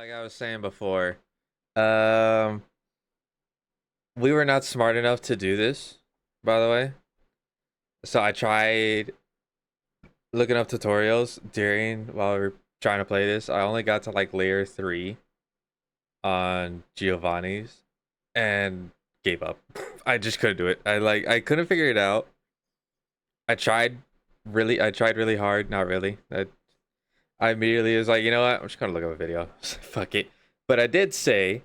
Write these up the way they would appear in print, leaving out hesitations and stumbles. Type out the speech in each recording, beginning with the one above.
like I was saying before, um, we were not smart enough to do this, by the way. So I tried looking up tutorials during while we were trying to play this. I only got to like layer 3 on Giovanni's and gave up. I just couldn't do it. I couldn't figure it out. I tried really hard, not really. I immediately was like, you know what? I'm just gonna look up a video. Fuck it. But I did say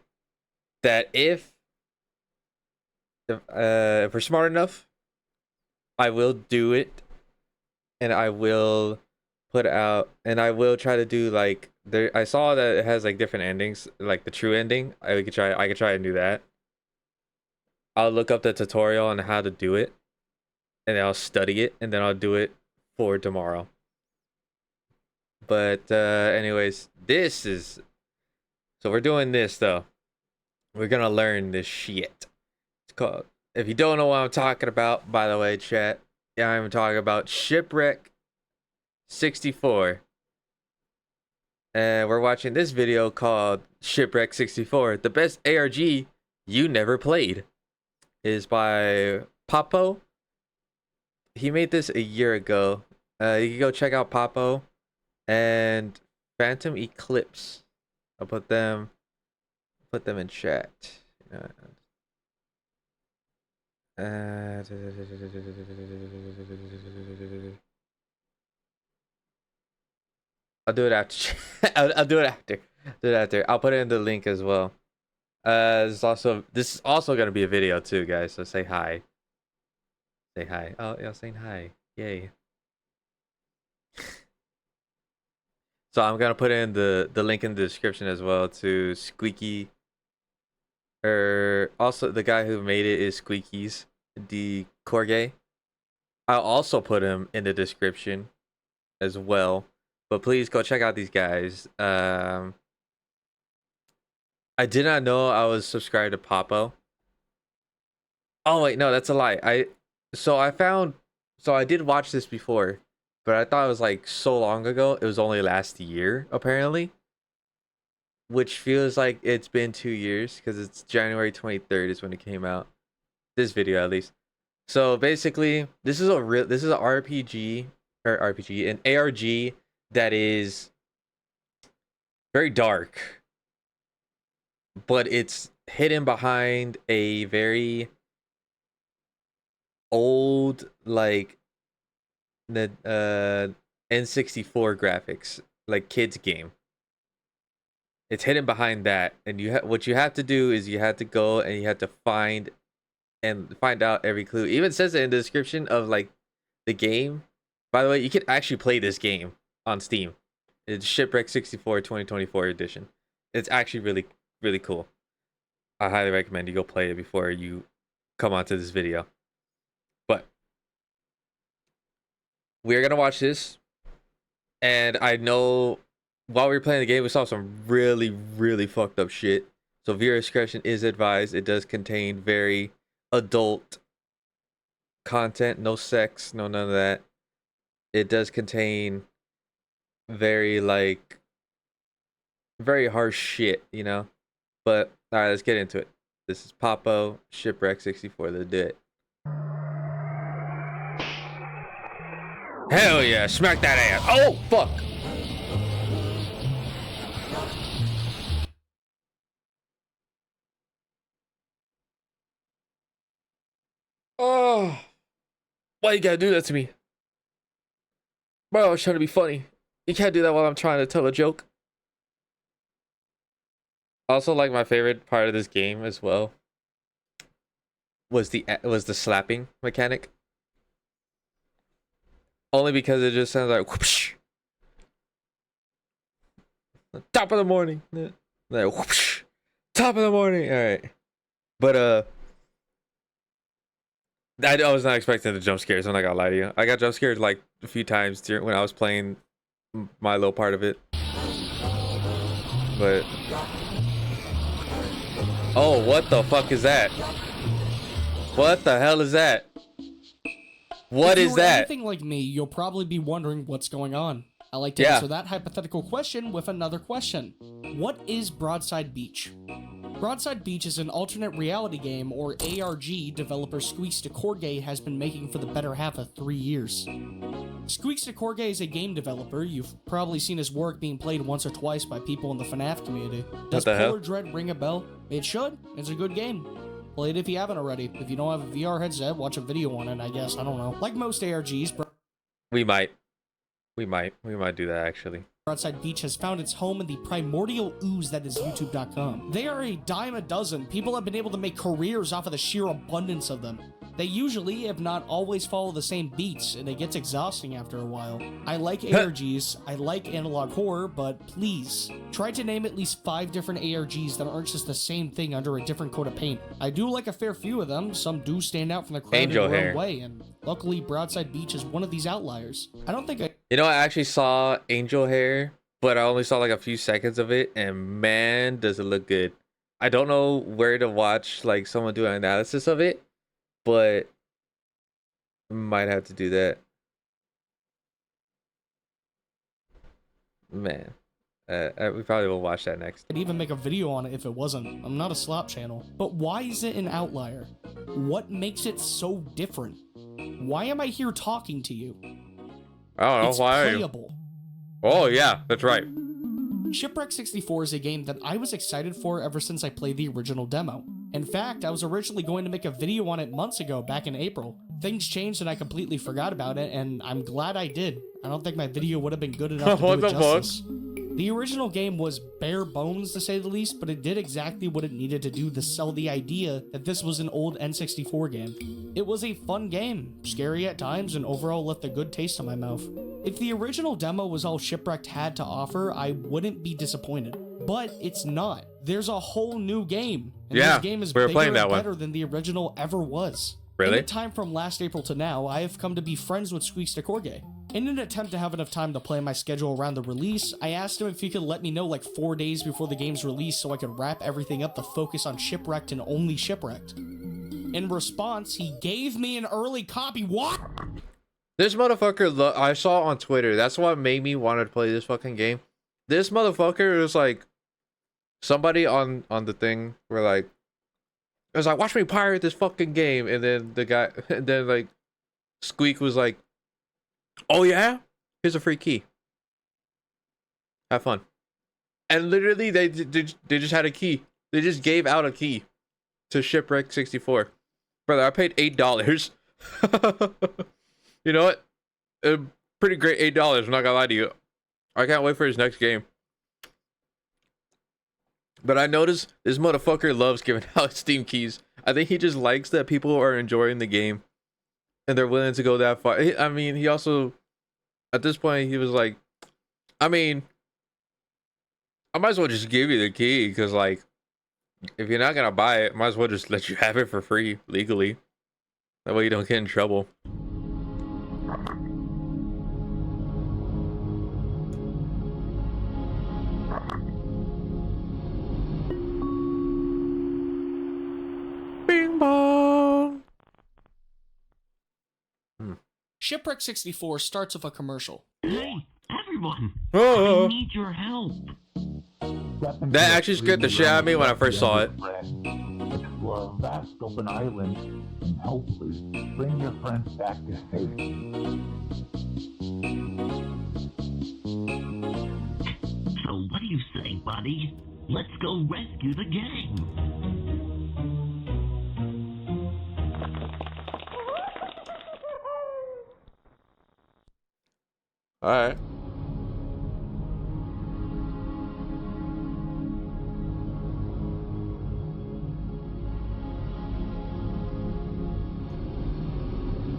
that if we're smart enough, I will do it, and I will put out, and I will try to do like there. I saw that it has like different endings, like the true ending. I could try and do that. I'll look up the tutorial on how to do it, and then I'll study it, and then I'll do it for tomorrow. But anyways, this is so we're doing this though. We're gonna learn this shit. It's called. If you don't know what I'm talking about, by the way, chat, yeah, I'm talking about Shipwreck 64. And we're watching this video called Shipwreck 64. The best ARG you never played is by Pappo. He made this a year ago. You can go check out Pappo and Phantom Eclipse. I'll put them in chat. I'll do it after. I'll do it after. Do it after. I'll put it in the link as well. This is also gonna be a video too, guys. So say hi. Say hi. Oh yeah, saying hi. Yay. So I'm gonna put in the link in the description as well to Squeaky. Also the guy who made it is Squeaky's the Corgay. I'll also put him in the description as well. But please go check out these guys. I did not know I was subscribed to Pappo. Oh wait, no, that's a lie. I did watch this before, but I thought it was like so long ago. It was only last year, apparently. Which feels like it's been 2 years because it's January 23rd is when it came out. This video at least. So basically, this is an RPG an ARG that is very dark, but it's hidden behind a very old like the N64 graphics, like kids game. It's hidden behind that, and what you have to do is you have to go and you have to find out every clue. It even says it in the description of like the game. By the way, you can actually play this game on Steam. It's Shipwreck 64 2024 edition. It's actually really, really cool. I highly recommend you go play it before you come onto this video. But we're gonna watch this, and I know while we were playing the game, we saw some really, really fucked up shit. So viewer discretion is advised. It does contain very adult content, no sex, no none of that. It does contain very harsh shit, you know. But all right, let's get into it. This is Pappo Shipwreck 64. Let's do it. Hell yeah, smack that ass. Oh fuck. Oh, why you gotta do that to me? Bro, I was trying to be funny. You can't do that while I'm trying to tell a joke. Also, like my favorite part of this game as well was the slapping mechanic. Only because it just sounds like whoosh. Top of the morning. Like whoosh. Top of the morning. All right. But I was not expecting the jump scares. I'm not gonna lie to you. I got jump scared like a few times when I was playing my little part of it. But oh, what the fuck is that? What the hell is that? What is that? If you're anything like me, you'll probably be wondering what's going on. I like to answer that hypothetical question with another question. What is Broadside Beach? Broadside Beach is an alternate reality game, or ARG, developer Squeaks de Corgay has been making for the better half of 3 years. Squeaks de Corgay is a game developer. You've probably seen his work being played once or twice by people in the FNAF community. Does Polar Dread ring a bell? It should. It's a good game. Play it if you haven't already. If you don't have a VR headset, watch a video on it, I guess. I don't know. Like most ARGs, We might do that, actually. Broadside Beach has found its home in the primordial ooze that is YouTube.com. They are a dime a dozen. People have been able to make careers off of the sheer abundance of them. They usually, if not always, follow the same beats, and it gets exhausting after a while. I like ARGs, I like analog horror, but please, try to name at least 5 different ARGs that aren't just the same thing under a different coat of paint. I do like a fair few of them. Some do stand out from the crowd in their own way, and luckily Broadside Beach is one of these outliers. I don't think You know, I actually saw Angel Hair, but I only saw like a few seconds of it, and man, does it look good. I don't know where to watch like someone do an analysis of it, but might have to do that. Man, we probably will watch that next. I'd even make a video on it if it wasn't. I'm not a slop channel. But why is it an outlier? What makes it so different? Why am I here talking to you? I don't know. It's Why playable. Oh yeah, that's right. Shipwrecked 64 is a game that I was excited for ever since I played the original demo. In fact, I was originally going to make a video on it months ago, back in April. Things changed and I completely forgot about it, and I'm glad I did. I don't think my video would have been good enough to do it justice. The original game was bare bones, to say the least, but it did exactly what it needed to do to sell the idea that this was an old N64 game. It was a fun game, scary at times, and overall left a good taste in my mouth. If the original demo was all Shipwrecked had to offer, I wouldn't be disappointed. But it's not. There's a whole new game. And this game is bigger and better than the original ever was. Really? In the time from last April to now, I have come to be friends with Squeaks de Corgay. In an attempt to have enough time to plan my schedule around the release, I asked him if he could let me know like 4 days before the game's release so I could wrap everything up to focus on Shipwrecked and only Shipwrecked. In response, he gave me an early copy. What? This motherfucker, I saw on Twitter. That's what made me want to play this fucking game. This motherfucker was like, somebody on the thing were like, it was like, watch me pirate this fucking game. And then the guy, and then like, Squeak was like, oh yeah? Here's a free key. Have fun. And literally, they just had a key. They just gave out a key to Shipwrecked 64. Brother, I paid $8. You know what? A pretty great $8. I'm not gonna lie to you. I can't wait for his next game. But I noticed this motherfucker loves giving out Steam keys. I think he just likes that people are enjoying the game and they're willing to go that far. I mean, he also, at this point, he was like, I mean, I might as well just give you the key because, like, if you're not gonna buy it, might as well just let you have it for free legally. That way you don't get in trouble. Bing bong. Shipwrecked 64 starts with a commercial. Hey, everyone! I need your help. That actually scared the shit out of me when I first saw it. Explore a vast open island and hopefully bring your friends back to safety. So what do you say, buddy? Let's go rescue the gang. All right.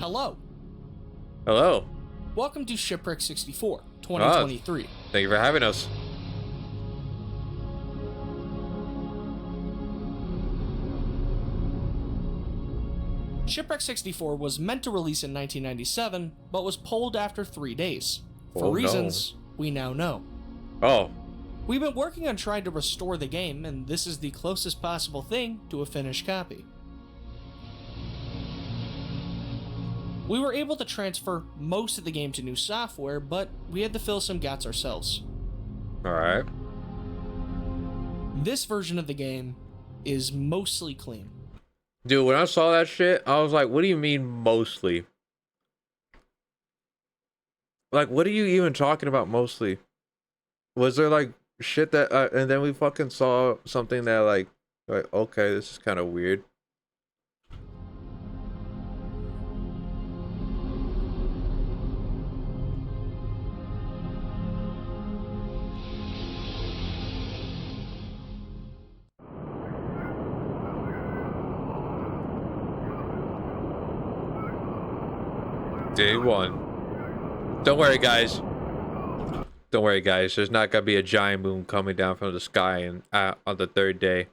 Hello. Hello. Welcome to Shipwrecked 64, 2023. Thank you for having us. Shipwrecked 64 was meant to release in 1997, but was pulled after 3 days. For Oh, reasons we now know. Oh. We've been working on trying to restore the game, and this is the closest possible thing to a finished copy. We were able to transfer most of the game to new software, but we had to fill some gaps ourselves. Alright. This version of the game is mostly clean. Dude, when I saw that shit, I was like, what do you mean mostly? Like, what are you even talking about mostly? Was there like shit that, and then we fucking saw something that like, okay, this is kind of weird. Day one. Don't worry, guys. Don't worry, guys. There's not gonna be a giant moon coming down from the sky and on the third day.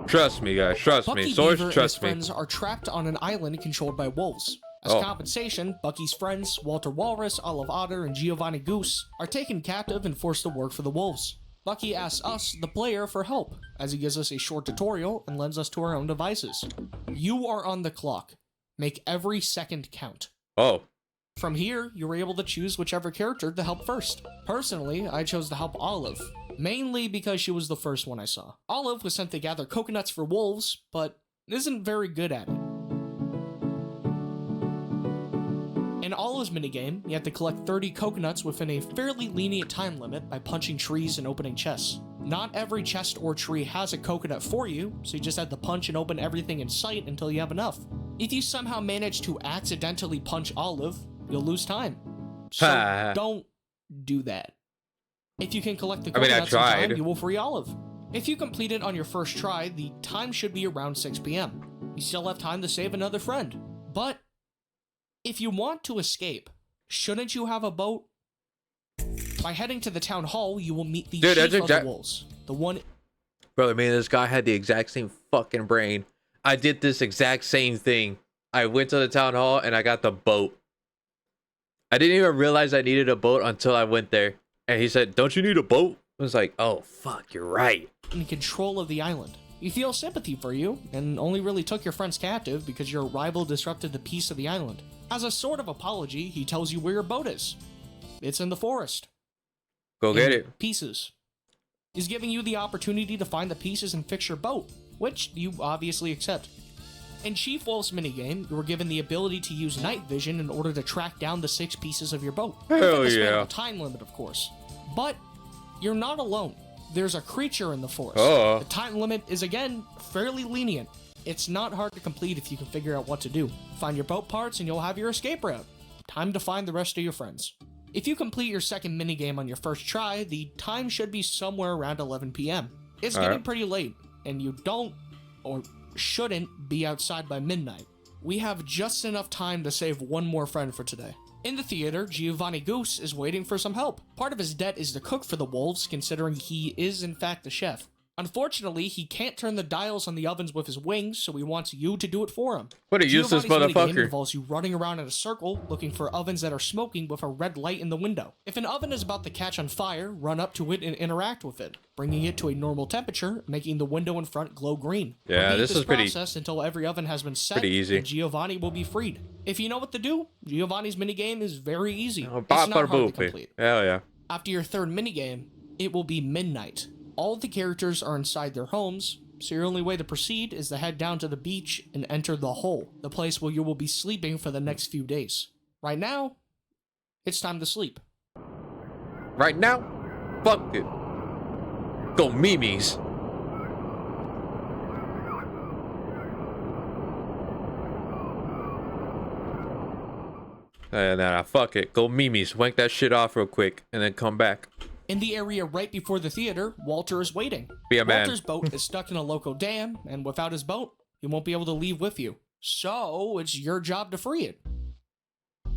Trust me, guys. Trust me. Source, Beaver and his trust me. friends are trapped on an island controlled by wolves. As compensation, Bucky's friends, Walter Walrus, Olive Otter, and Giovanni Goose, are taken captive and forced to work for the wolves. Bucky asks us, the player, for help, as he gives us a short tutorial and lends us to our own devices. You are on the clock. Make every second count. Oh. From here, you were able to choose whichever character to help first. Personally, I chose to help Olive, mainly because she was the first one I saw. Olive was sent to gather coconuts for wolves, but isn't very good at it. In Olive's minigame, you have to collect 30 coconuts within a fairly lenient time limit by punching trees and opening chests. Not every chest or tree has a coconut for you, so you just have to punch and open everything in sight until you have enough. If you somehow manage to accidentally punch Olive, you'll lose time. So don't do that. If you can collect the coconuts in time, you will free Olive. If you complete it on your first try, the time should be around 6 p.m. You still have time to save another friend. But if you want to escape, shouldn't you have a boat? By heading to the town hall, you will meet the chief of the wolves. The one... Brother, man, this guy had the exact same fucking brain. I did this exact same thing. I went to the town hall and I got the boat. I didn't even realize I needed a boat until I went there. And he said, don't you need a boat? I was like, oh, fuck, you're right. In control of the island. You feel sympathy for you, and only really took your friends captive because your rival disrupted the peace of the island. As a sort of apology, he tells you where your boat is. It's in the forest. Go get it. Pieces. He's giving you the opportunity to find the pieces and fix your boat, which you obviously accept. In Chief Wolf's minigame, you were given the ability to use night vision in order to track down the 6 pieces of your boat. Hell yeah. The time limit, of course. But you're not alone. There's a creature in the forest. Oh. The time limit is, again, fairly lenient. It's not hard to complete if you can figure out what to do. Find your boat parts and you'll have your escape route. Time to find the rest of your friends. If you complete your second minigame on your first try, the time should be somewhere around 11 p.m. It's getting pretty late, and you don't, or shouldn't, be outside by midnight. We have just enough time to save one more friend for today. In the theater, Giovanni Goose is waiting for some help. Part of his debt is to cook for the wolves, considering he is in fact the chef. Unfortunately, he can't turn the dials on the ovens with his wings, so he wants you to do it for him. What a useless Giovanni's minigame motherfucker. involves you running around in a circle, looking for ovens that are smoking with a red light in the window. If an oven is about to catch on fire, run up to it and interact with it, bringing it to a normal temperature, making the window in front glow green. Yeah, Repeat this is pretty process until every oven has been set, pretty easy. and Giovanni will be freed. If you know what to do, Giovanni's minigame is very easy. Oh, It's not hard to complete. Hell yeah. After your third minigame, it will be midnight. All the characters are inside their homes, so your only way to proceed is to head down to the beach and enter the hole, the place where you will be sleeping for the next few days. Right now, it's time to sleep. Right now? Fuck it. Go Mimi's. Nah, fuck it. Go Mimi's. Wank that shit off real quick and then come back. In the area right before the theater, Walter is waiting. Be a man. Walter's boat is stuck in a local dam, and without his boat, he won't be able to leave with you. So, it's your job to free it.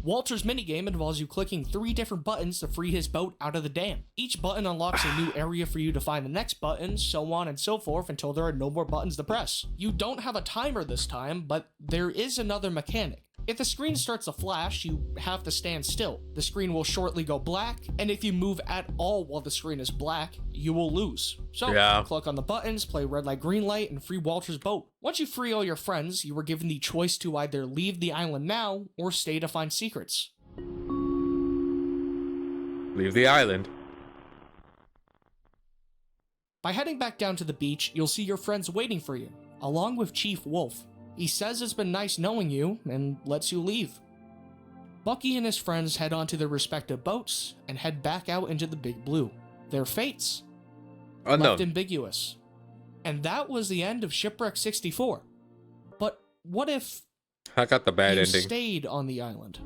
Walter's minigame involves you clicking 3 different buttons to free his boat out of the dam. Each button unlocks a new area for you to find the next button, so on and so forth until there are no more buttons to press. You don't have a timer this time, but there is another mechanic. If the screen starts to flash, you have to stand still. The screen will shortly go black, and if you move at all while the screen is black, you will lose. So, click on the buttons, play red light, green light, and free Walter's boat. Once you free all your friends, you are given the choice to either leave the island now or stay to find secrets. Leave the island. By heading back down to the beach, you'll see your friends waiting for you, along with Chief Wolf. He says it's been nice knowing you and lets you leave. Bucky and his friends head onto their respective boats and head back out into the Big Blue. Their fates left ambiguous. And that was the end of Shipwrecked 64. But what if I got the bad you ending. stayed on the island?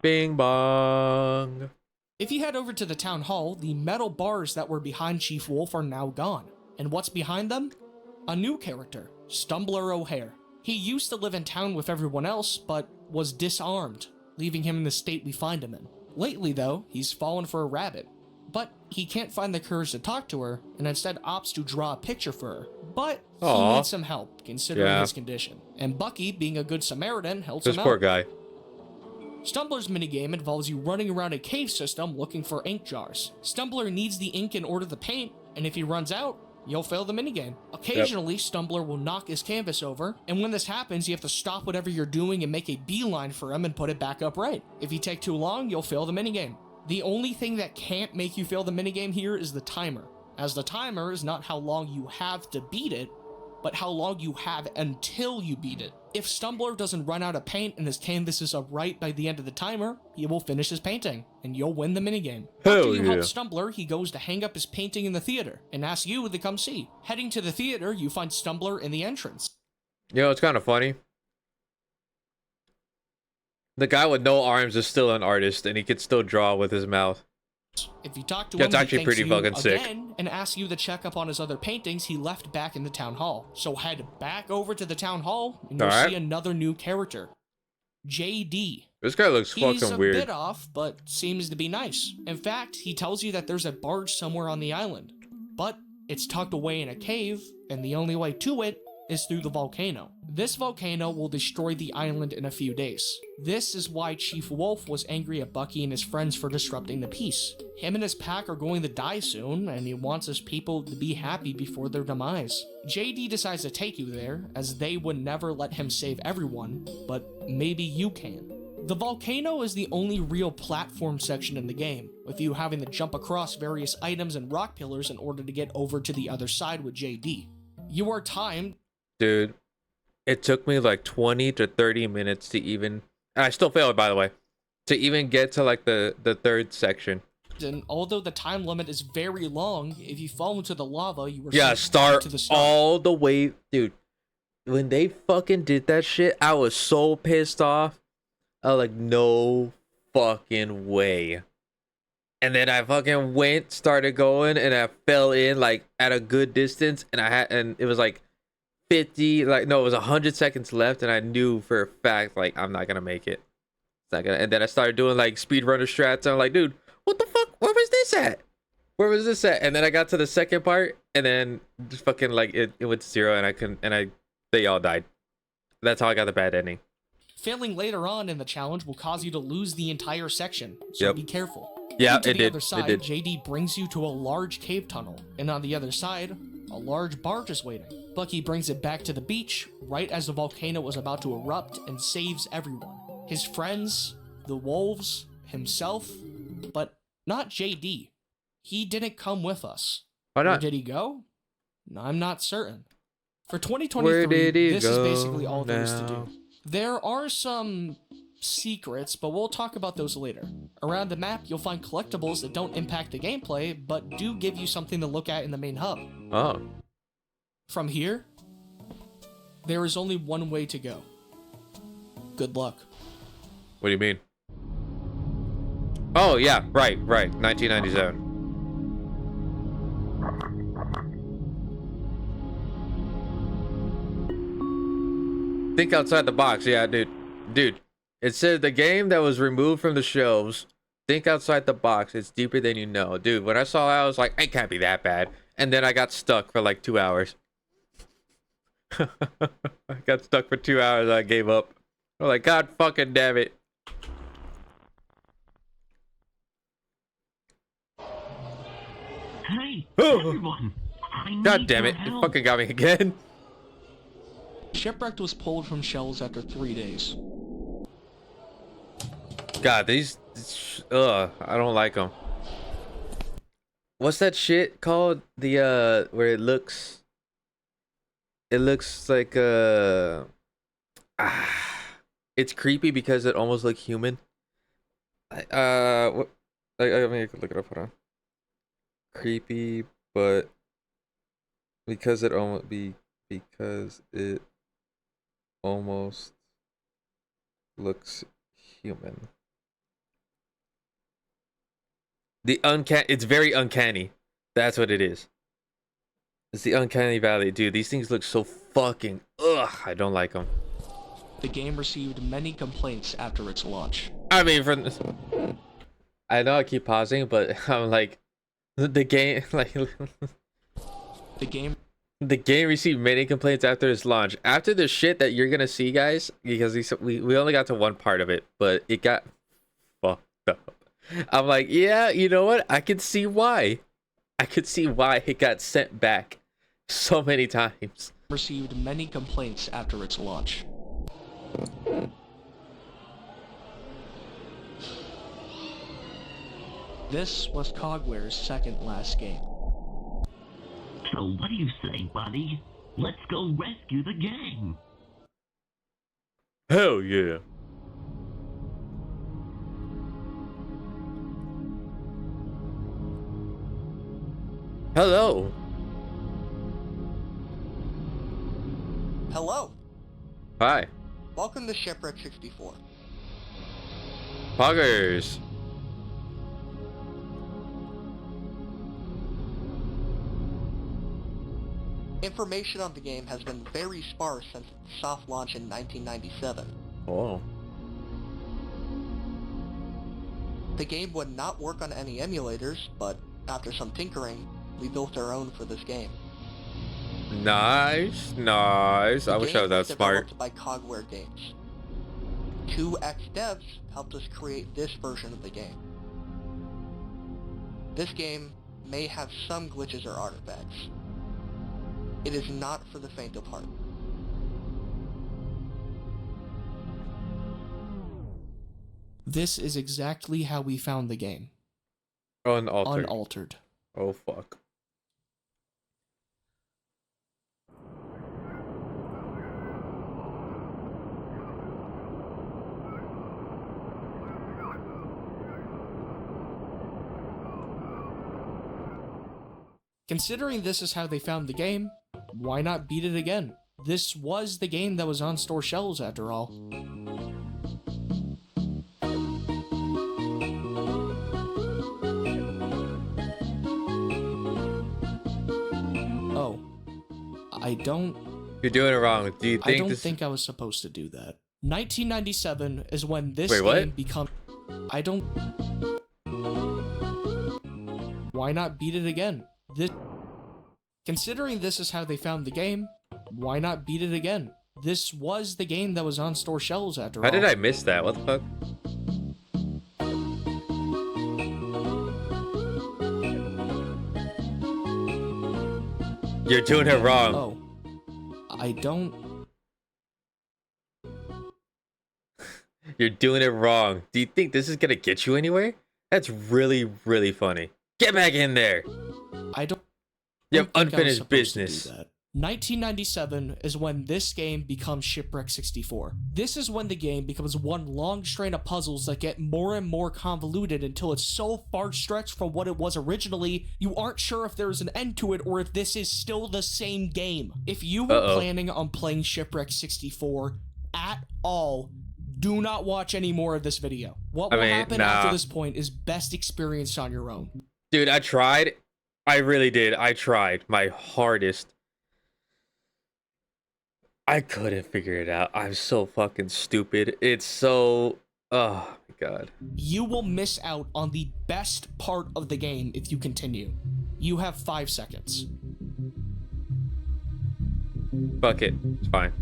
Bing bong. If you head over to the town hall, the metal bars that were behind Chief Wolf are now gone. And what's behind them? A new character, Stumbler O'Hare. He used to live in town with everyone else, but was disarmed, leaving him in the state we find him in. Lately, though, he's fallen for a rabbit. But he can't find the courage to talk to her, and instead opts to draw a picture for her. But he needs some help, considering his condition. And Bucky, being a good Samaritan, helps him out. This poor guy. Stumbler's minigame involves you running around a cave system looking for ink jars. Stumbler needs the ink in order to paint, and if he runs out, you'll fail the minigame. Occasionally, Stumbler will knock his canvas over, and when this happens, you have to stop whatever you're doing and make a beeline for him and put it back up right. If you take too long, you'll fail the minigame. The only thing that can't make you fail the minigame here is the timer, as the timer is not how long you have to beat it, but how long you have until you beat it. If Stumbler doesn't run out of paint and his canvas is upright by the end of the timer, he will finish his painting, and you'll win the minigame. After you help Stumbler, he goes to hang up his painting in the theater, and asks you to come see. Heading to the theater, you find Stumbler in the entrance. You know, it's kind of funny. The guy with no arms is still an artist, and he can still draw with his mouth. If you talk to him, That's actually he pretty thanks you fucking sick. again and asks you to check up on his other paintings he left back in the town hall. So head back over to the town hall, and you'll see another new character, JD. This guy looks fucking weird. He's a bit off, but seems to be nice. In fact, he tells you that there's a barge somewhere on the island, but it's tucked away in a cave, and the only way to it is through the volcano. This volcano will destroy the island in a few days. This is why Chief Wolf was angry at Bucky and his friends for disrupting the peace. Him and his pack are going to die soon, and he wants his people to be happy before their demise. JD decides to take you there, as they would never let him save everyone, but maybe you can. The volcano is the only real platform section in the game, with you having to jump across various items and rock pillars in order to get over to the other side with JD. You are timed. Dude, it took me like 20 to 30 minutes to even... And I still failed, by the way. To even get to like the third section. And although the time limit is very long, if you fall into the lava, you were start all the way... Dude, when they fucking did that shit, I was so pissed off. I was like, no fucking way. And then I fucking started going, and I fell in like at a good distance, and it was like 50, like no, it was 100 seconds left, and I knew for a fact like I'm not gonna make it. It's not gonna. And then I started doing like speedrunner strats, and I'm like, dude, what the fuck? Where was this at? Where was this at? And then I got to the second part, and then just fucking like it went to 0, and I couldn't, and they all died. That's how I got the bad ending. Failing later on in the challenge will cause you to lose the entire section, so be careful. Yeah, it did. Other side, it did. JD brings you to a large cave tunnel, and on the other side, a large barge is waiting. Bucky brings it back to the beach right as the volcano was about to erupt and saves everyone. His friends, the wolves, himself, but not JD. He didn't come with us. Why not? Where did he go? I'm not certain. For 2023, this is basically all there is to do. There are some secrets, but we'll talk about those later. Around the map, you'll find collectibles that don't impact the gameplay, but do give you something to look at in the main hub. Oh. From here, there is only one way to go. Good luck. What do you mean? Oh, yeah, right, 1997. Think outside the box, yeah, dude. It said the game that was removed from the shelves. Think outside the box. It's deeper than you know. Dude, when I saw that, I was like, it can't be that bad. And then I got stuck for like 2 hours. I got stuck for 2 hours. I gave up. I'm like, God fucking damn it. Hey, Oh. everyone! I God need damn your it. It help. fucking got me again. Shipwrecked was pulled from shelves after 3 days. God, these. I don't like them. What's that shit called? The, where it looks. It looks like, it's creepy because it almost looks human. What? I mean, I could look it up. Hold on. Creepy, but because it almost looks human. It's very uncanny. That's what it is. It's the uncanny valley, dude. These things look so fucking I don't like them. The game received many complaints after its launch. I mean, I know I keep pausing, but I'm like, the game, like, The game the game received many complaints after its launch. After the shit that you're gonna see, guys, because we only got to one part of it, but it got fucked up. I'm like, yeah, you know what? I could see why. I could see why it got sent back so many times. received many complaints after its launch. This was Cogware's second last game. So what do you say, buddy? Let's go rescue the gang. Hell yeah. Hello. Hello, Hi. welcome to Shipwrecked 64. Poggers. Information on the game has been very sparse since its soft launch in 1997. Oh. The game would not work on any emulators, but after some tinkering, we built our own for this game. Nice. Nice. I The wish I was game that smart. developed by Cogware Games. 2X devs helped us create this version of the game. This game may have some glitches or artifacts. It is not for the faint of heart. This is exactly how we found the game. Unaltered. Unaltered. Oh fuck. Considering this is how they found the game, why not beat it again? This was the game that was on store shelves after all. Oh. You're doing it wrong. Do you I think don't this think I was supposed to do that. 1997 is when this Wait, what? game become. I don't. Why not beat it again? This. Considering this is how they found the game, why not beat it again? This was the game that was on store shelves after all. How did I miss that? What the fuck? You're doing it wrong. Oh. I don't. You're doing it wrong. Do you think this is gonna get you anywhere? That's really, really funny. Get back in there. I don't. You have think I was unfinished supposed to do business. that. 1997 is when this game becomes Shipwrecked 64. This is when the game becomes one long string of puzzles that get more and more convoluted until it's so far stretched from what it was originally, you aren't sure if there's an end to it or if this is still the same game. If you were planning on playing Shipwrecked 64 at all, do not watch any more of this video. What will happen after this point is best experienced on your own. Dude, I tried. I really did. I tried my hardest. I couldn't figure it out. I'm so fucking stupid. It's so... Oh, my God. You will miss out on the best part of the game if you continue. You have 5 seconds. Fuck it. It's fine.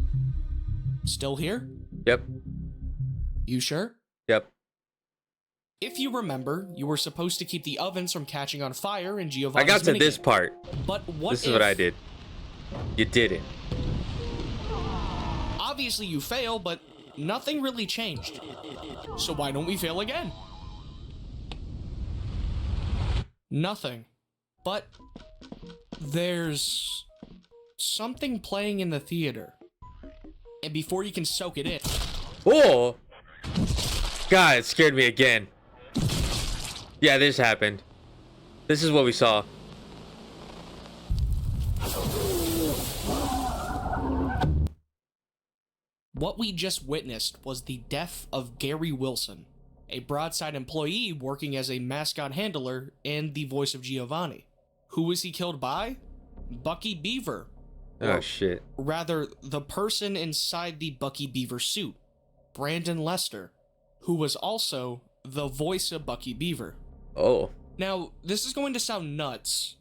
Still here? Yep. You sure? Yep. If you remember, you were supposed to keep the ovens from catching on fire in Giovanni's I got to minigame. this part. But what This is if... what I did. You didn't. Obviously you fail, but nothing really changed. So why don't we fail again? Nothing. But there's something playing in the theater. And before you can soak it in... Oh! God, it scared me again. Yeah, this happened. This is what we saw. What we just witnessed was the death of Gary Wilson, a Broadside employee working as a mascot handler and the voice of Giovanni. Who was he killed by? Bucky Beaver. Oh, shit. Rather, the person inside the Bucky Beaver suit, Brandon Lester, who was also the voice of Bucky Beaver. Oh. Now, this is going to sound nuts,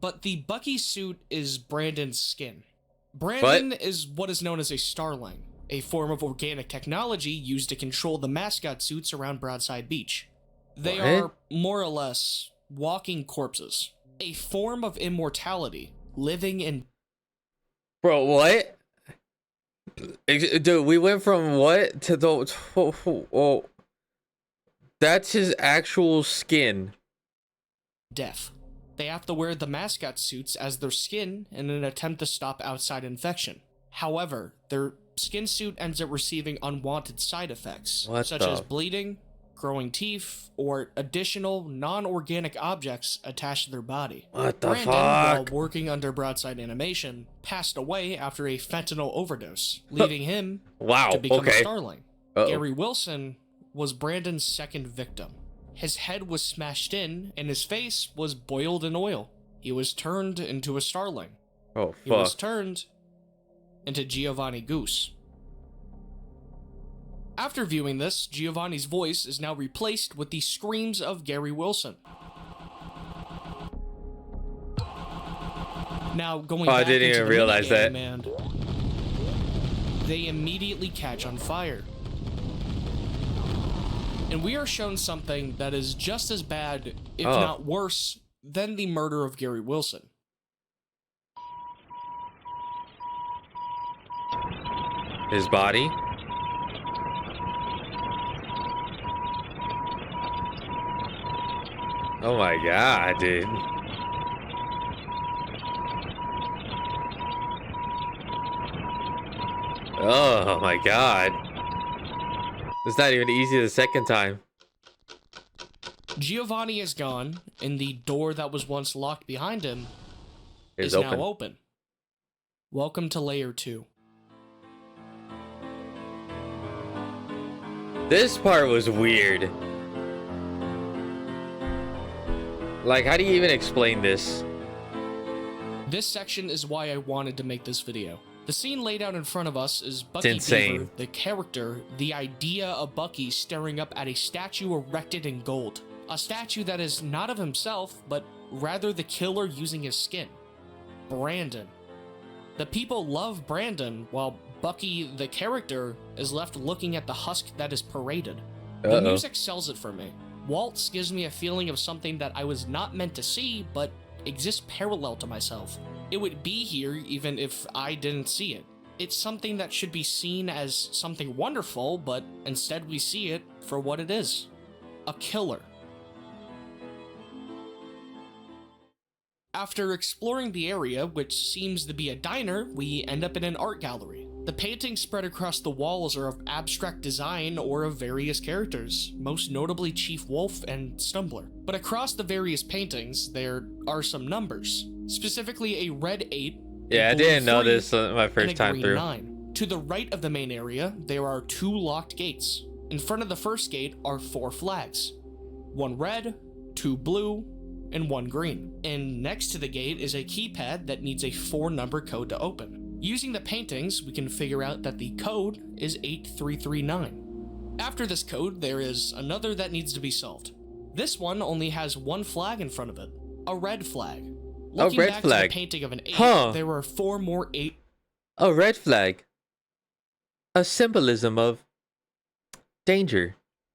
but the Bucky suit is Brandon's skin. Brandon is what is known as a starling, a form of organic technology used to control the mascot suits around Broadside Beach. They are, more or less, walking corpses. A form of immortality, living in... Bro, what? Dude, we went from what to the... Oh, that's his actual skin. death. They have to wear the mascot suits as their skin in an attempt to stop outside infection. However, their skin suit ends up receiving unwanted side effects, such as bleeding, growing teeth, or additional non-organic objects attached to their body. What the Brandon, fuck? while working under Broadside Animation, passed away after a fentanyl overdose, leaving him to become a starling. Gary Wilson was Brandon's second victim. His head was smashed in, and his face was boiled in oil. He was turned into a starling. Oh, fuck. He was turned into Giovanni Goose. After viewing this, Giovanni's voice is now replaced with the screams of Gary Wilson. Now, going back I didn't into even the realize that. minigame, and they immediately catch on fire. And we are shown something that is just as bad, if not worse, than the murder of Gary Wilson. His body? Oh my god, dude. Oh my god. It's not even easy the second time. Giovanni is gone, and the door that was once locked behind him is open. now open. Welcome to Layer 2. This part was weird. Like, how do you even explain this? This section is why I wanted to make this video. The scene laid out in front of us is Bucky insane. Beaver, the character, the idea of Bucky staring up at a statue erected in gold. A statue that is not of himself, but rather the killer using his skin. Brandon. The people love Brandon, while Bucky, the character, is left looking at the husk that is paraded. The music sells it for me. Waltz gives me a feeling of something that I was not meant to see, but exists parallel to myself. It would be here even if I didn't see it. It's something that should be seen as something wonderful, but instead we see it for what it is. A killer. After exploring the area, which seems to be a diner, we end up in an art gallery. The paintings spread across the walls are of abstract design or of various characters, most notably Chief Wolf and Stumbler. But across the various paintings, there are some numbers, specifically a red 8, Yeah, I didn't know this my first time through. 9. To the right of the main area, there are 2 locked gates. In front of the first gate are 4 flags. 1 red, 2 blue, and 1 green. And next to the gate is a keypad that needs a 4-number code to open. Using the paintings, we can figure out that the code is 8339. After this code, there is another that needs to be solved. This one only has 1 flag in front of it, a red flag. Looking back to the painting of an 8, there are 4 more 8. A red flag. A symbolism of danger.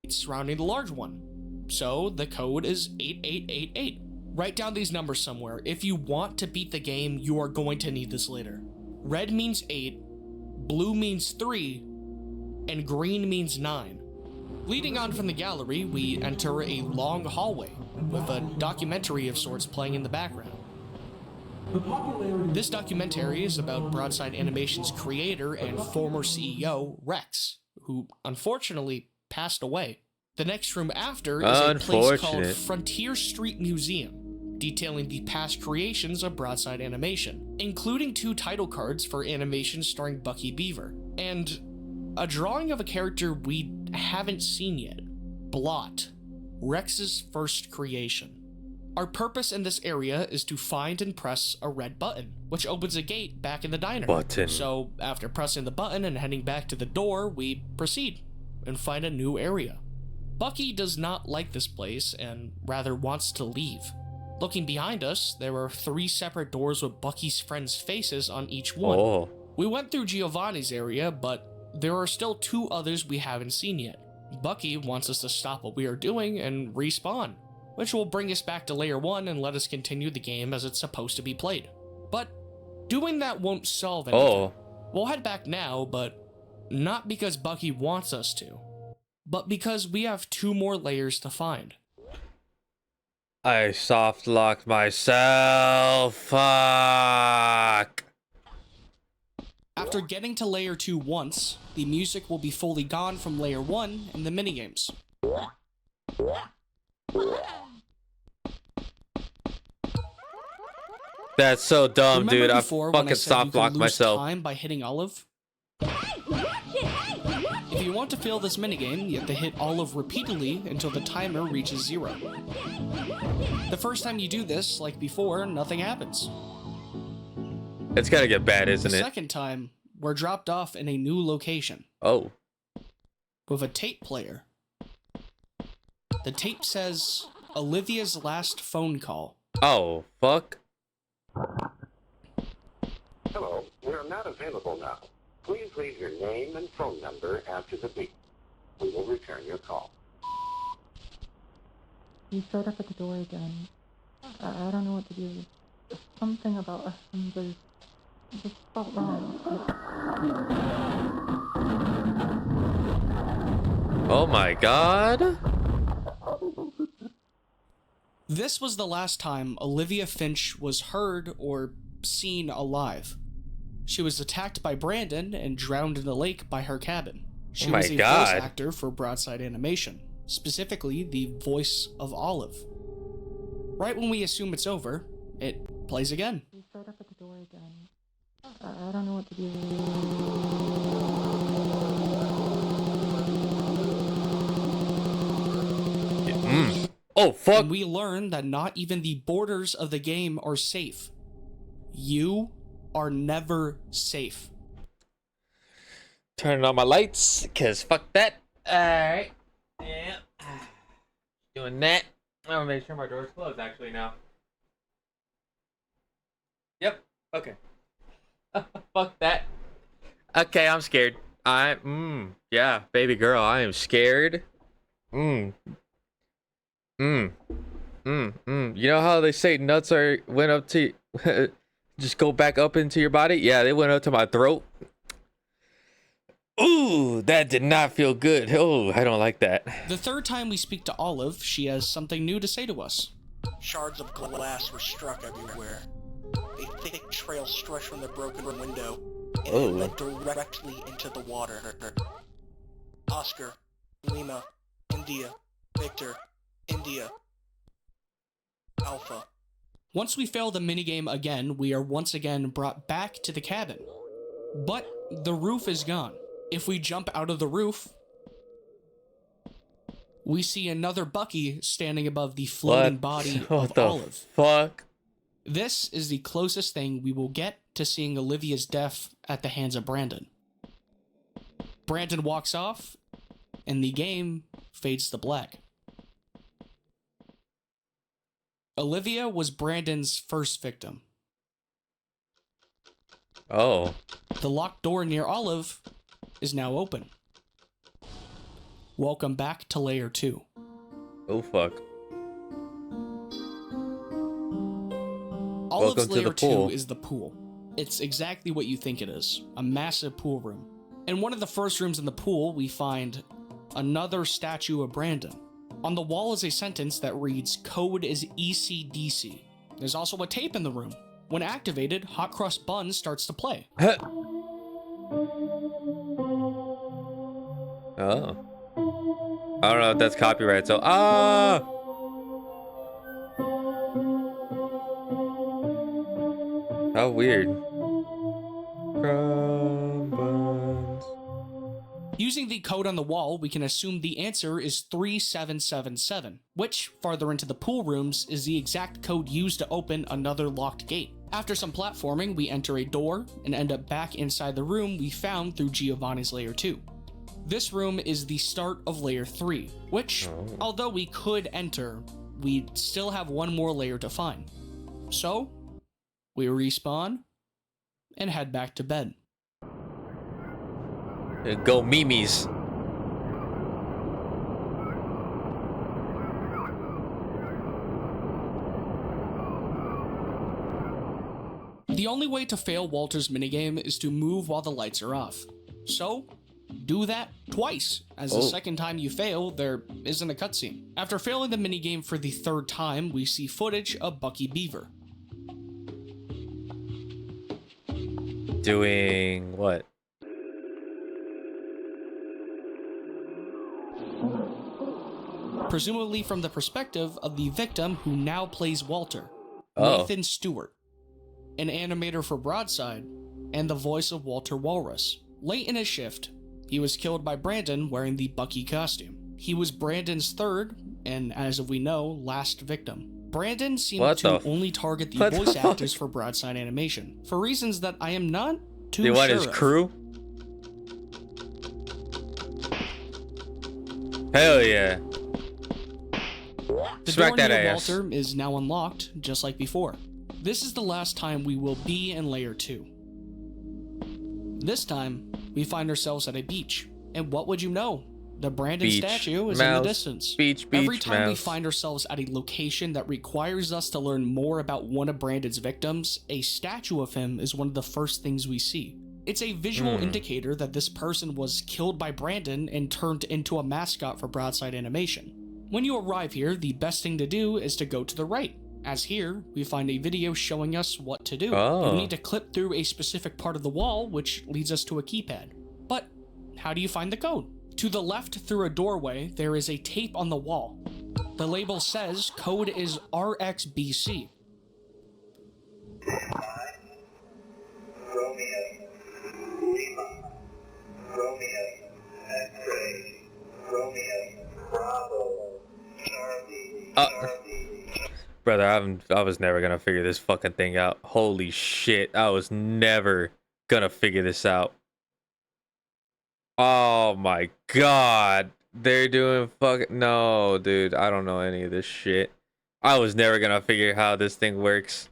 surrounding the large one. So the code is 8888. Write down these numbers somewhere. If you want to beat the game, you are going to need this later. Red means 8, blue means 3, and green means 9. Leading on from the gallery, we enter a long hallway with a documentary of sorts playing in the background. This documentary is about Broadside Animation's creator and former CEO, Rex, who unfortunately passed away. The next room after is a place called Frontier Street Museum, detailing the past creations of Broadside Animation, including 2 title cards for animations starring Bucky Beaver, and a drawing of a character we haven't seen yet, Blot, Rex's first creation. Our purpose in this area is to find and press a red button, which opens a gate back in the diner. So after pressing the button and heading back to the door, we proceed and find a new area. Bucky does not like this place and rather wants to leave. Looking behind us, there are 3 separate doors with Bucky's friends' faces on each one. Oh. We went through Giovanni's area, but there are still 2 others we haven't seen yet. Bucky wants us to stop what we are doing and respawn, which will bring us back to Layer 1 and let us continue the game as it's supposed to be played. But doing that won't solve anything. Oh. We'll head back now, but not because Bucky wants us to, but because we have 2 more layers to find. I soft locked myself. Fuck. After getting to Layer 2 once, the music will be fully gone from Layer 1 in the minigames. That's so dumb, Remember dude. I before when fucking said you soft could locked lose myself. time by hitting Olive? If you want to fail this minigame, you have to hit Olive repeatedly until the timer reaches 0. The first time you do this, like before, nothing happens. It's gotta get bad, isn't The it? second time, we're dropped off in a new location Oh. with a tape player. The tape says, Olivia's last phone call. Oh, fuck. Hello, we're not available now. Please leave your name and phone number after the beep. We will return your call. You showed up at the door again. I don't know what to do. There's something about us and there's just felt wrong. Oh my god. This was the last time Olivia Finch was heard or seen alive. She was attacked by Brandon and drowned in the lake by her cabin. She was a voice actor for Broadside Animation, specifically the voice of Olive. Right when we assume it's over, it plays again. You showed up at the door again. I don't know what to do. Oh, fuck. And we learn that not even the borders of the game are safe. You are never safe. Turning on my lights, cause fuck that. Alright. Yeah. Doing that. I'm gonna make sure my door's closed actually now. Yep. Okay. Fuck that. Okay, I'm scared. Yeah, baby girl, I am scared. You know how they say nuts went up to just go back up into your body? Yeah, they went up to my throat. Ooh, that did not feel good. Oh, I don't like that. The third time we speak to Olive, she has something new to say to us. Shards of glass were struck everywhere. A thick trail stretched from the broken window, and it led directly into the water. Oscar, Lima, India, Victor, India, Alpha. Once we fail the minigame again, we are once again brought back to the cabin. But the roof is gone. If we jump out of the roof, we see another Bucky standing above the floating body of Olive. Fuck? This is the closest thing we will get to seeing Olivia's death at the hands of Brandon. Brandon walks off, and the game fades to black. Olivia was Brandon's first victim. Oh. The locked door near Olive is now open. Welcome back to Layer 2. Oh, fuck. Olive's Welcome to Layer the pool. 2 is the pool. It's exactly what you think it is, a massive pool room. In one of the first rooms in the pool, we find another statue of Brandon. On the wall is a sentence that reads, "Code is ECDC." There's also a tape in the room. When activated, Hot Cross Bun starts to play. Huh. Oh. I don't know if that's copyright, so how weird. Crumb buns. Using the code on the wall, we can assume the answer is 3777, which, farther into the pool rooms, is the exact code used to open another locked gate. After some platforming, we enter a door and end up back inside the room we found through Giovanni's Layer 2. This room is the start of Layer 3, which, although we could enter, we still have one more layer to find. So, we respawn and head back to bed. Go Mimi's. The only way to fail Walter's minigame is to move while the lights are off. So, do that twice, as the second time you fail, there isn't a cutscene. After failing the minigame for the third time, we see footage of Bucky Beaver. Doing what? Presumably from the perspective of the victim who now plays Walter, Oh. Nathan Stewart, an animator for Broadside, and the voice of Walter Walrus. Late in his shift, he was killed by Brandon wearing the Bucky costume. He was Brandon's third, and as we know, last victim. Brandon seemed What to the only target the what the voice fuck? actors for Broadside Animation, for reasons that I am not too They want sure his of. crew? Hell yeah. The Smack door that near ass. Walter is now unlocked, just like before. This is the last time we will be in Layer 2. This time, we find ourselves at a beach. And what would you know? The Brandon Beach, statue is in mouse, the distance. beach, Every time we mouse. find ourselves at a location that requires us to learn more about one of Brandon's victims, a statue of him is one of the first things we see. It's a visual indicator that this person was killed by Brandon and turned into a mascot for Broadside Animation. When you arrive here, the best thing to do is to go to the right, as here, we find a video showing us what to do. Oh. You need to clip through a specific part of the wall, which leads us to a keypad. But how do you find the code? To the left through a doorway, there is a tape on the wall. The label says code is RXBC. Brother, I was never gonna figure this fucking thing out. Holy shit, I was never gonna figure this out. Oh my god. They're doing fucking... No, dude, I don't know any of this shit. I was never gonna figure how this thing works.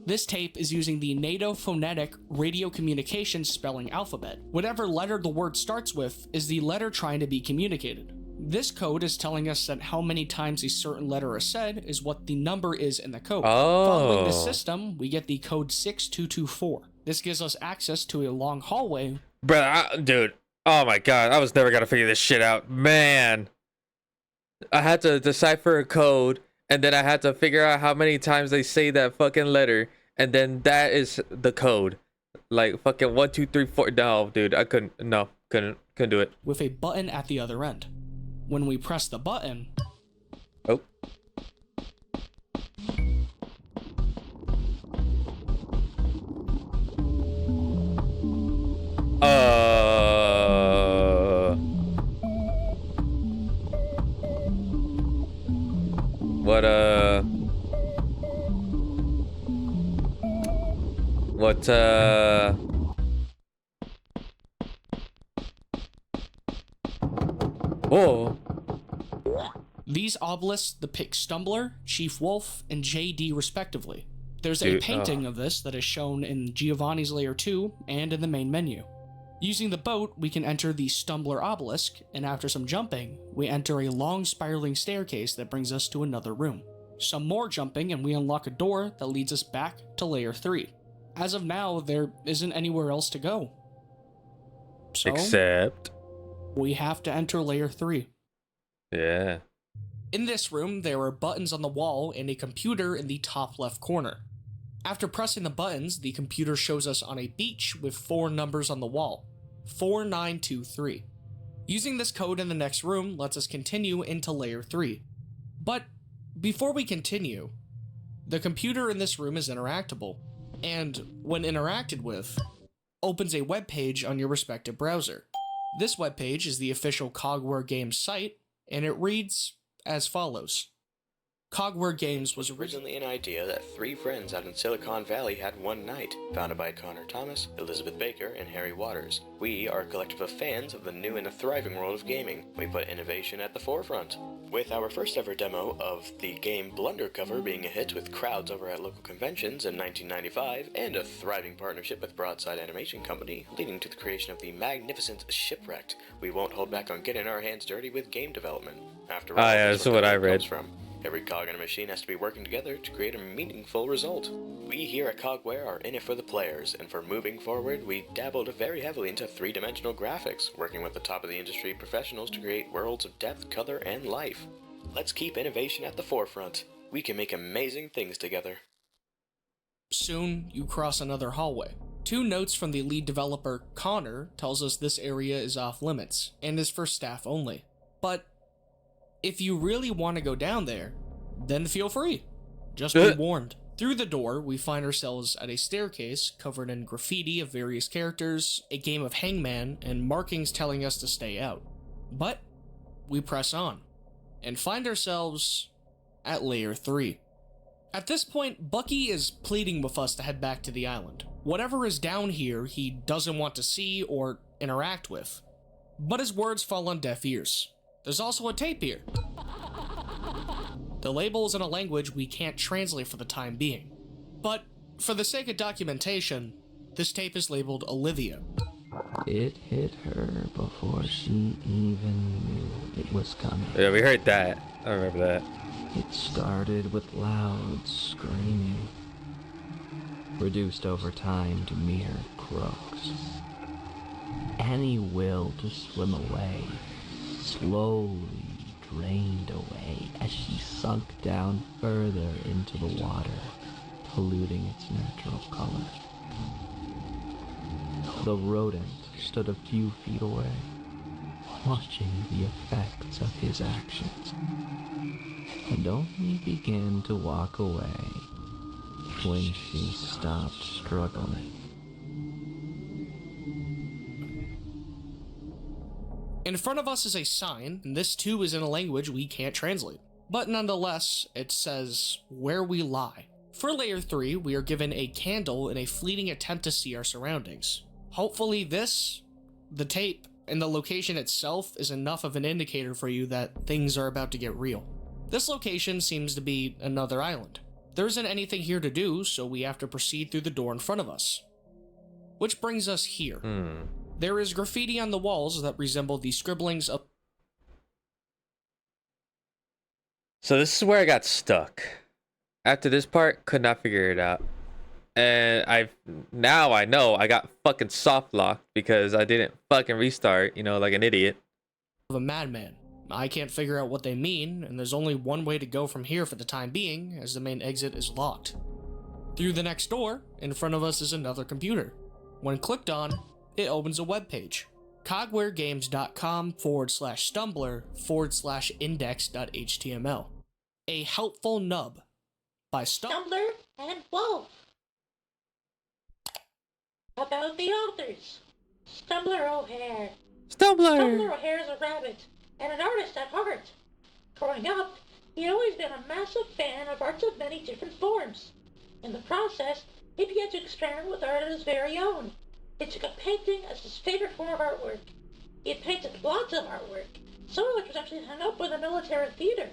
This tape is using the NATO phonetic radio communication spelling alphabet. Whatever letter the word starts with is the letter trying to be communicated. This code is telling us that how many times a certain letter is said is what the number is in the code. Following the system, we get the code 6224. This gives us access to a long hallway. Dude, oh my god, I was never gonna figure this shit out. Man. I had to decipher a code, and then I had to figure out how many times they say that fucking letter, and then that is the code. Like fucking 1, 2, 3, 4. No, dude, I couldn't do it. With a button at the other end. When we press the button, Oh. What What, Whoa. These obelisks depict Stumbler, Chief Wolf, and JD respectively. There's a Dude, painting of this that is shown in Giovanni's Lair 2 and in the main menu. Using the boat, we can enter the Stumbler obelisk, and after some jumping, we enter a long spiraling staircase that brings us to another room. Some more jumping and we unlock a door that leads us back to Layer 3. As of now, there isn't anywhere else to go. So, Except. we have to enter Layer 3. Yeah. In this room, there are buttons on the wall and a computer in the top left corner. After pressing the buttons, the computer shows us on a beach with 4 numbers on the wall. 4923. Using this code in the next room lets us continue into Layer 3. But before we continue, the computer in this room is interactable, and when interacted with, opens a web page on your respective browser. This web page is the official Cogware Games site, and it reads as follows. Cogware Games was originally an idea that 3 friends out in Silicon Valley had one night, founded by Connor Thomas, Elizabeth Baker, and Harry Waters. We are a collective of fans of the new and thriving world of gaming. We put innovation at the forefront. With our first ever demo of the game Blundercover being a hit with crowds over at local conventions in 1995, and a thriving partnership with Broadside Animation Company, leading to the creation of the magnificent Shipwrecked, we won't hold back on getting our hands dirty with game development. After all, yeah, that's that's what I read. comes from. Every cog in a machine has to be working together to create a meaningful result. We here at Cogware are in it for the players, and for moving forward, we dabbled very heavily into 3-dimensional graphics, working with the top of the industry professionals to create worlds of depth, color, and life. Let's keep innovation at the forefront. We can make amazing things together. Soon, you cross another hallway. 2 notes from the lead developer, Connor, tells us this area is off limits, and is for staff only. But if you really want to go down there, then feel free. Just be warned. Through the door, we find ourselves at a staircase covered in graffiti of various characters, a game of hangman, and markings telling us to stay out. But we press on, and find ourselves at Layer 3. At this point, Bucky is pleading with us to head back to the island. Whatever is down here, he doesn't want to see or interact with. But his words fall on deaf ears. There's also a tape here. The label is in a language we can't translate for the time being. But for the sake of documentation, this tape is labeled Olivia. It hit her before she even knew it was coming. Yeah, we heard that. I remember that. It started with loud screaming, reduced over time to mere croaks. Any will to swim away slowly drained away as she sunk down further into the water, polluting its natural color. The rodent stood a few feet away, watching the effects of his actions, and only began to walk away when she stopped struggling. In front of us is a sign, and this too is in a language we can't translate. But nonetheless, it says, where we lie. For Layer 3, we are given a candle in a fleeting attempt to see our surroundings. Hopefully this, the tape, and the location itself is enough of an indicator for you that things are about to get real. This location seems to be another island. There isn't anything here to do, so we have to proceed through the door in front of us. Which brings us here. There is graffiti on the walls that resemble the scribblings of... So this is where I got stuck. After this part, could not figure it out. And I know I got fucking soft locked because I didn't fucking restart, you know, like an idiot. Of a madman. I can't figure out what they mean, and there's only one way to go from here for the time being, as the main exit is locked. Through the next door, in front of us is another computer. When clicked on, it opens a web page. cogwaregames.com/stumbler/index.html. A helpful nub by Stumbler and Wolf. About the authors. Stumbler O'Hare. Stumbler O'Hare is a rabbit and an artist at heart. Growing up, he'd always been a massive fan of arts of many different forms. In the process, he began to experiment with art of his very own. He took up painting as his favorite form of artwork. He had painted lots of artwork, some of which was actually hung up with a military theater.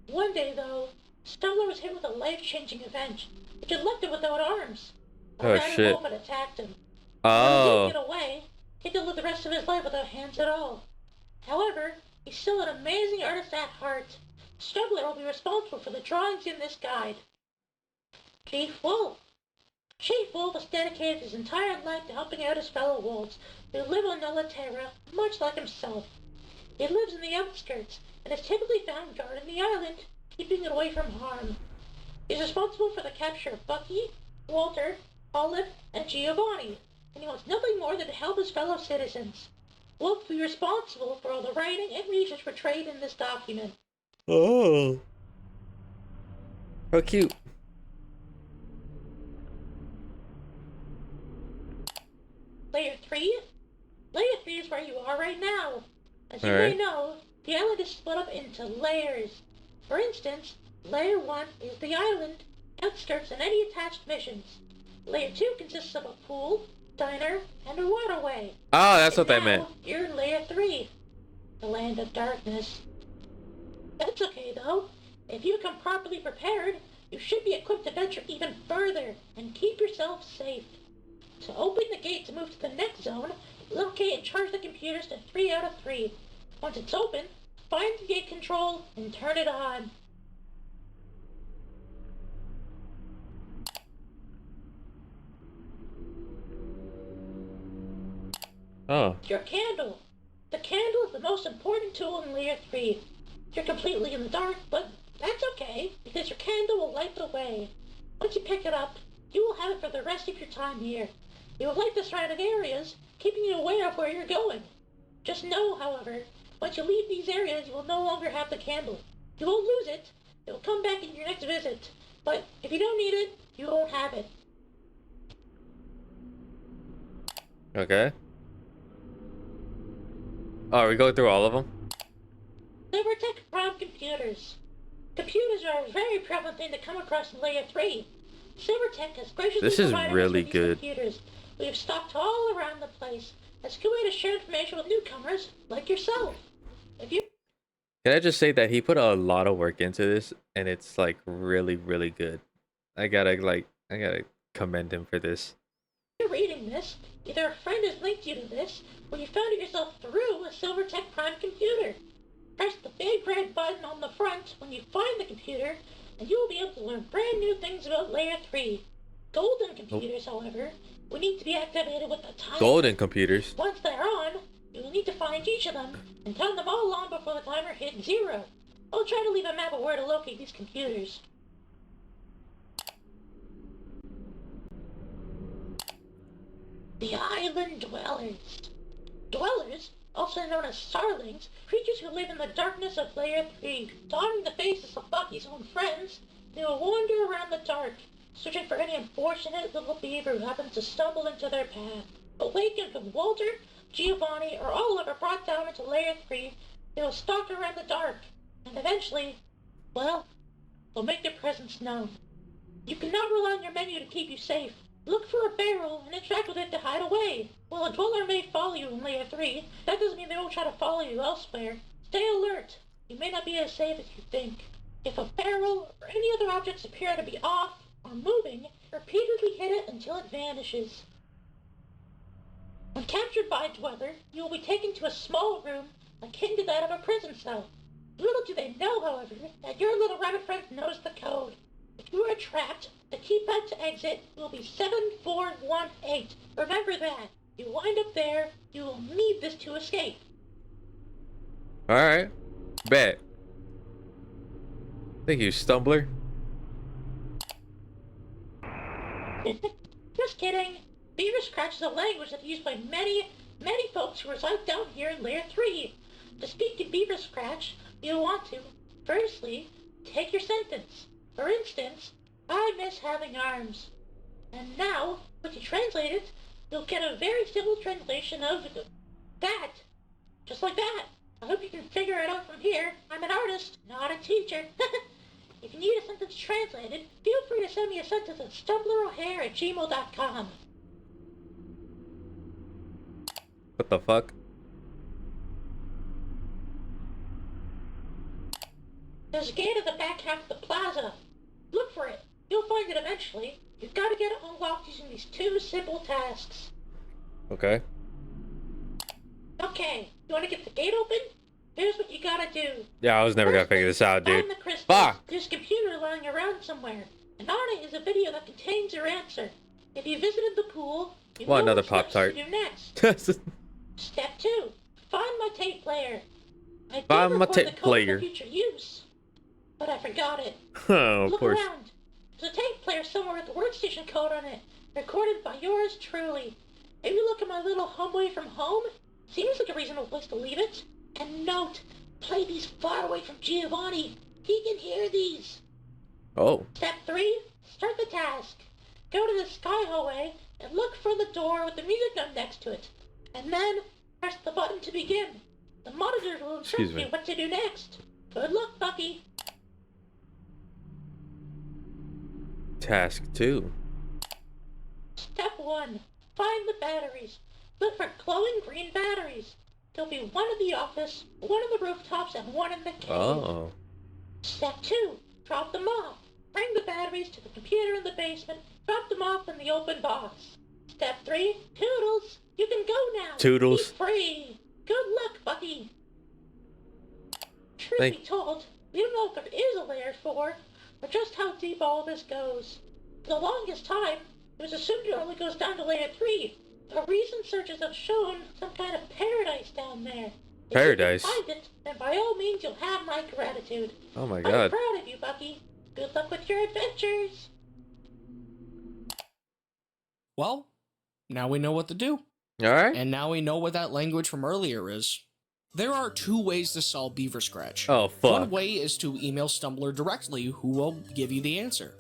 One day, though, Stumbler was hit with a life-changing event, which had left him without arms. A rabid wolf had attacked him. While he didn't get away, he could live the rest of his life without hands at all. However, he's still an amazing artist at heart. Stumbler will be responsible for the drawings in this guide. Chief Wolf. Chief Wolf has dedicated his entire life to helping out his fellow wolves who live on Nulla Terra, much like himself. He lives in the outskirts and is typically found guarding the island, keeping it away from harm. He's responsible for the capture of Bucky, Walter, Olive, and Giovanni, and he wants nothing more than to help his fellow citizens. Wolf will be responsible for all the writing and research portrayed in this document. Oh. How cute. Layer 3? Layer 3 is where you are right now. As you may know, the island is split up into layers. For instance, Layer 1 is the island, outskirts, and any attached missions. Layer 2 consists of a pool, diner, and a waterway. Oh, that's what they meant. You're in Layer 3, the land of darkness. That's okay, though. If you become properly prepared, you should be equipped to venture even further and keep yourself safe. To open the gate to move to the next zone, locate and charge the computers to 3 out of 3. Once it's open, find the gate control and turn it on. Oh. Your candle. The candle is the most important tool in Layer 3. You're completely in the dark, but that's okay, because your candle will light the way. Once you pick it up, you will have it for the rest of your time here. You will light the surrounding areas, keeping you aware of where you're going. Just know, however, once you leave these areas, you will no longer have the candle. You won't lose it. It will come back in your next visit. But if you don't need it, you won't have it. Okay. Oh, are we going through all of them? Silvertech Prime Computers. Computers are a very prevalent thing to come across in Layer 3. Silvertech has graciously provided really us with good. these computers. We have stocked all around the place. That's a good way to share information with newcomers like yourself. If you Can I just say that he put a lot of work into this, and it's like really, really good. I gotta commend him for this. you're reading this, either a friend has linked you to this, or you found it yourself through a Silvertech Prime computer. Press the big red button on the front when you find the computer, and you will be able to learn brand new things about Layer 3. Golden computers, however, will need to be activated with the timer. Golden computers. Once they're on, you will need to find each of them and turn them all on before the timer hits 0. I'll try to leave a map of where to locate these computers. The Island Dwellers. Dwellers, also known as Starlings, creatures who live in the darkness of Layer 3. Donning the faces of Bucky's own friends, they will wander around the dark, searching for any unfortunate little beaver who happens to stumble into their path. Awakened when Walter, Giovanni, or Olive are brought down into Layer 3, they will stalk around the dark, and eventually, well, they'll make their presence known. You cannot rely on your menu to keep you safe. Look for a barrel and interact with it to hide away. While a dweller may follow you in Layer 3, that doesn't mean they won't try to follow you elsewhere. Stay alert. You may not be as safe as you think. If a barrel or any other objects appear to be off or moving, repeatedly hit it until it vanishes. When captured by a dweller, you will be taken to a small room akin to that of a prison cell. Little do they know, however, that your little rabbit friend knows the code. If you are trapped, the keypad to exit will be 7418. Remember that. You wind up there, you will need this to escape. Alright. Bet. Thank you, Stumbler. Just kidding. Beaver Scratch is a language that's used by many folks who reside down here in Layer 3. To speak in Beaver Scratch, you'll want to, firstly, take your sentence. For instance, I miss having arms. And now, when you translate it, you'll get a very simple translation of that. Just like that. I hope you can figure it out from here. I'm an artist, not a teacher. if you need a sentence translated, feel free to send me a sentence at stumblero'hare@gmail.com. What the fuck? There's a gate at the back half of the plaza. Look for it. You'll find it eventually. You've got to get it unlocked using these 2 simple tasks. Okay. Okay, you want to get the gate open? Here's what you gotta do. Yeah, I was never gonna figure this out, dude. Find the crystals. Fuck! There's a computer lying around somewhere, and on it is a video that contains your answer. If you visited the pool, you Well, know another what steps Pop-Tart. to do next. Step 2. Find my tape player. I did Find my record tape the code player. for future use, but I forgot it. Oh, of Look course. around. There's a tape player somewhere with the workstation code on it, recorded by yours truly. Maybe look at my little home away from home. Seems like a reasonable place to leave it. And note, play these far away from Giovanni. He can hear these. Oh. Step 3, start the task. Go to the sky hallway and look for the door with the music note next to it. And then press the button to begin. The monitor will instruct you what to do next. Good luck, Bucky. Task 2. Step 1, find the batteries. Look for glowing green batteries. There'll be one in the office, one on the rooftops, and one in the cave. Oh. Step 2, drop them off. Bring the batteries to the computer in the basement. Drop them off in the open box. Step 3, Toodles. You can go now. Toodles. Be free. Good luck, Bucky. Truth be told, we don't know if there is a layer 4, or just how deep all this goes. For the longest time, it was assumed it only goes down to layer 3. But recent searches have shown some kind of paradise down there. Paradise? If you can find it, then by all means you'll have my gratitude. Oh my I'm god. proud of you, Bucky. Good luck with your adventures. Well, now we know what to do. Alright. And now we know what that language from earlier is. There are 2 ways to solve Beaver Scratch. Oh, fuck. One way is to email Stumbler directly, who will give you the answer.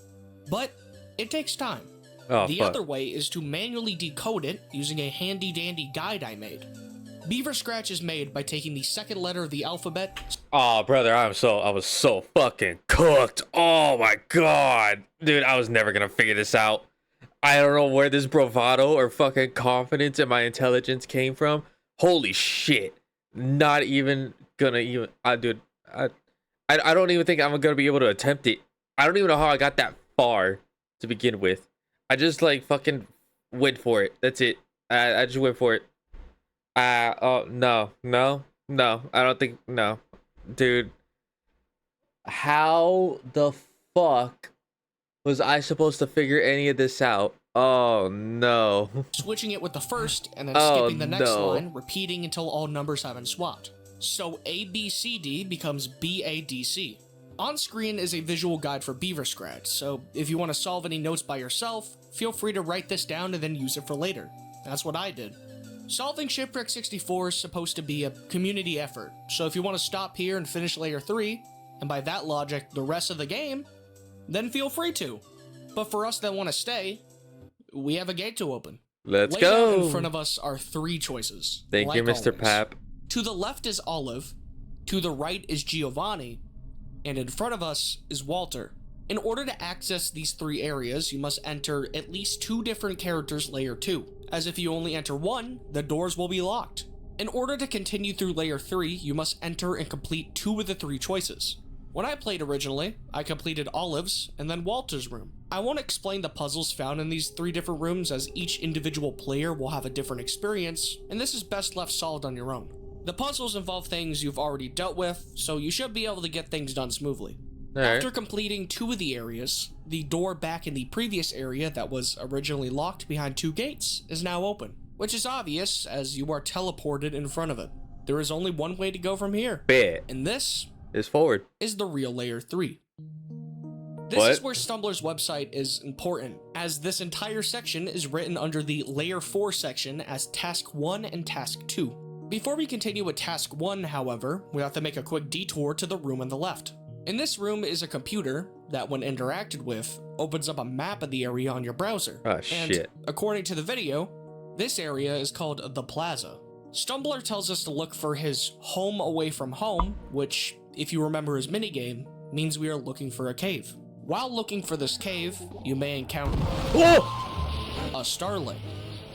But it takes time. Oh, The fuck. other way is to manually decode it using a handy-dandy guide I made. Beaver Scratch is made by taking the second letter of the alphabet. Oh, brother, I was so fucking cooked. Oh my god. Dude, I was never gonna figure this out. I don't know where this bravado or fucking confidence in my intelligence came from. Holy shit. Not even gonna even... dude, I don't even think I'm gonna be able to attempt it. I don't even know how I got that far to begin with. I just, like, fucking went for it. That's it. I just went for it. Oh, no. I don't think... No. Dude. How the fuck was I supposed to figure any of this out? Oh, no. Switching it with the first, and then Oh, skipping the next no. line, repeating until all numbers have been swapped. So ABCD becomes BADC. On screen is a visual guide for Beaver Scratch, so if you want to solve any notes by yourself, feel free to write this down and then use it for later. That's what I did. Solving Shipwrecked 64 is supposed to be a community effort, so if you want to stop here and finish layer 3, and by that logic, the rest of the game, then feel free to. But for us that want to stay, we have a gate to open. Let's Laid out go. in front of us are 3 choices. Thank you, like Mr. always. Pap. To the left is Olive, to the right is Giovanni, and in front of us is Walter. In order to access these 3 areas, you must enter at least 2 different characters layer 2, as if you only enter one, the doors will be locked. In order to continue through layer 3, you must enter and complete 2 of the 3 choices. When I played originally, I completed Olive's and then Walter's room. I won't explain the puzzles found in these 3 different rooms, as each individual player will have a different experience, and this is best left solved on your own. The puzzles involve things you've already dealt with, so you should be able to get things done smoothly. After completing 2 of the areas, the door back in the previous area that was originally locked behind 2 gates is now open, which is obvious as you are teleported in front of it. There is only one way to go from here, and this is forward. Is the real layer 3. This is where Stumbler's website is important, as this entire section is written under the layer 4 section as task 1 and task 2. Before we continue with task 1, however, we have to make a quick detour to the room on the left. In this room is a computer that, when interacted with, opens up a map of the area on your browser. Oh, shit. And according to the video, this area is called the Plaza. Stumbler tells us to look for his home away from home, which, if you remember his minigame, means we are looking for a cave. While looking for this cave, you may encounter a starling.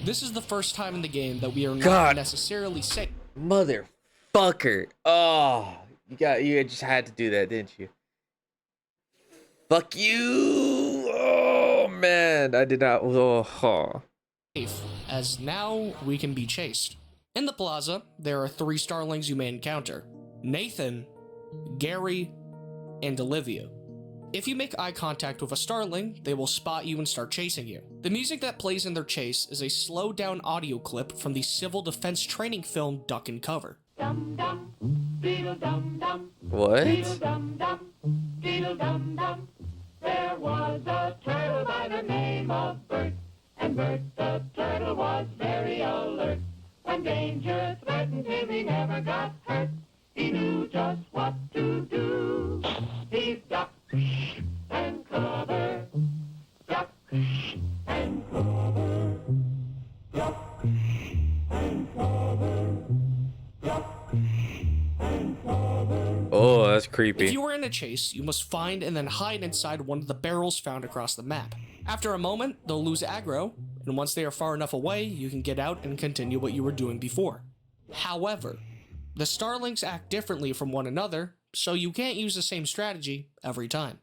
This is the first time in the game that we are not necessarily safe. Motherfucker. Oh, you just had to do that, didn't you? Fuck you. Oh man, I did not. Oh. As now we can be chased. In the plaza, there are 3 starlings you may encounter: Nathan, Gary, and Olivia. If you make eye contact with a starling, they will spot you and start chasing you. The music that plays in their chase is a slowed down audio clip from the civil defense training film Duck and Cover. What? There was a turtle by the name of Bert, and Bert the turtle was very alert. When danger threatened him, he never got hurt. He knew just what to do. He ducked and covered, ducked and covered, ducked and covered, ducked and covered. Oh, that's creepy. If you are in a chase, you must find and then hide inside one of the barrels found across the map. After a moment, they'll lose aggro, and once they are far enough away, you can get out and continue what you were doing before. However, the starlings act differently from one another, so you can't use the same strategy every time.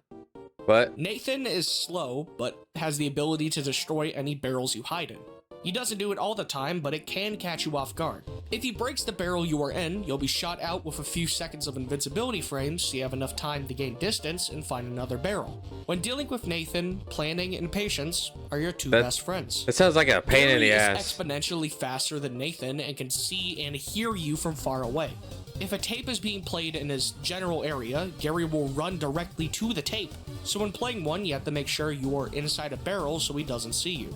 What? Nathan is slow, but has the ability to destroy any barrels you hide in. He doesn't do it all the time, but it can catch you off guard. If he breaks the barrel you are in, you'll be shot out with a few seconds of invincibility frames, so you have enough time to gain distance and find another barrel. When dealing with Nathan, planning and patience are your 2 best friends. That sounds like a pain in the Gary ass. is exponentially faster than Nathan and can see and hear you from far away. If a tape is being played in his general area, Gary will run directly to the tape. So when playing one, you have to make sure you are inside a barrel so he doesn't see you.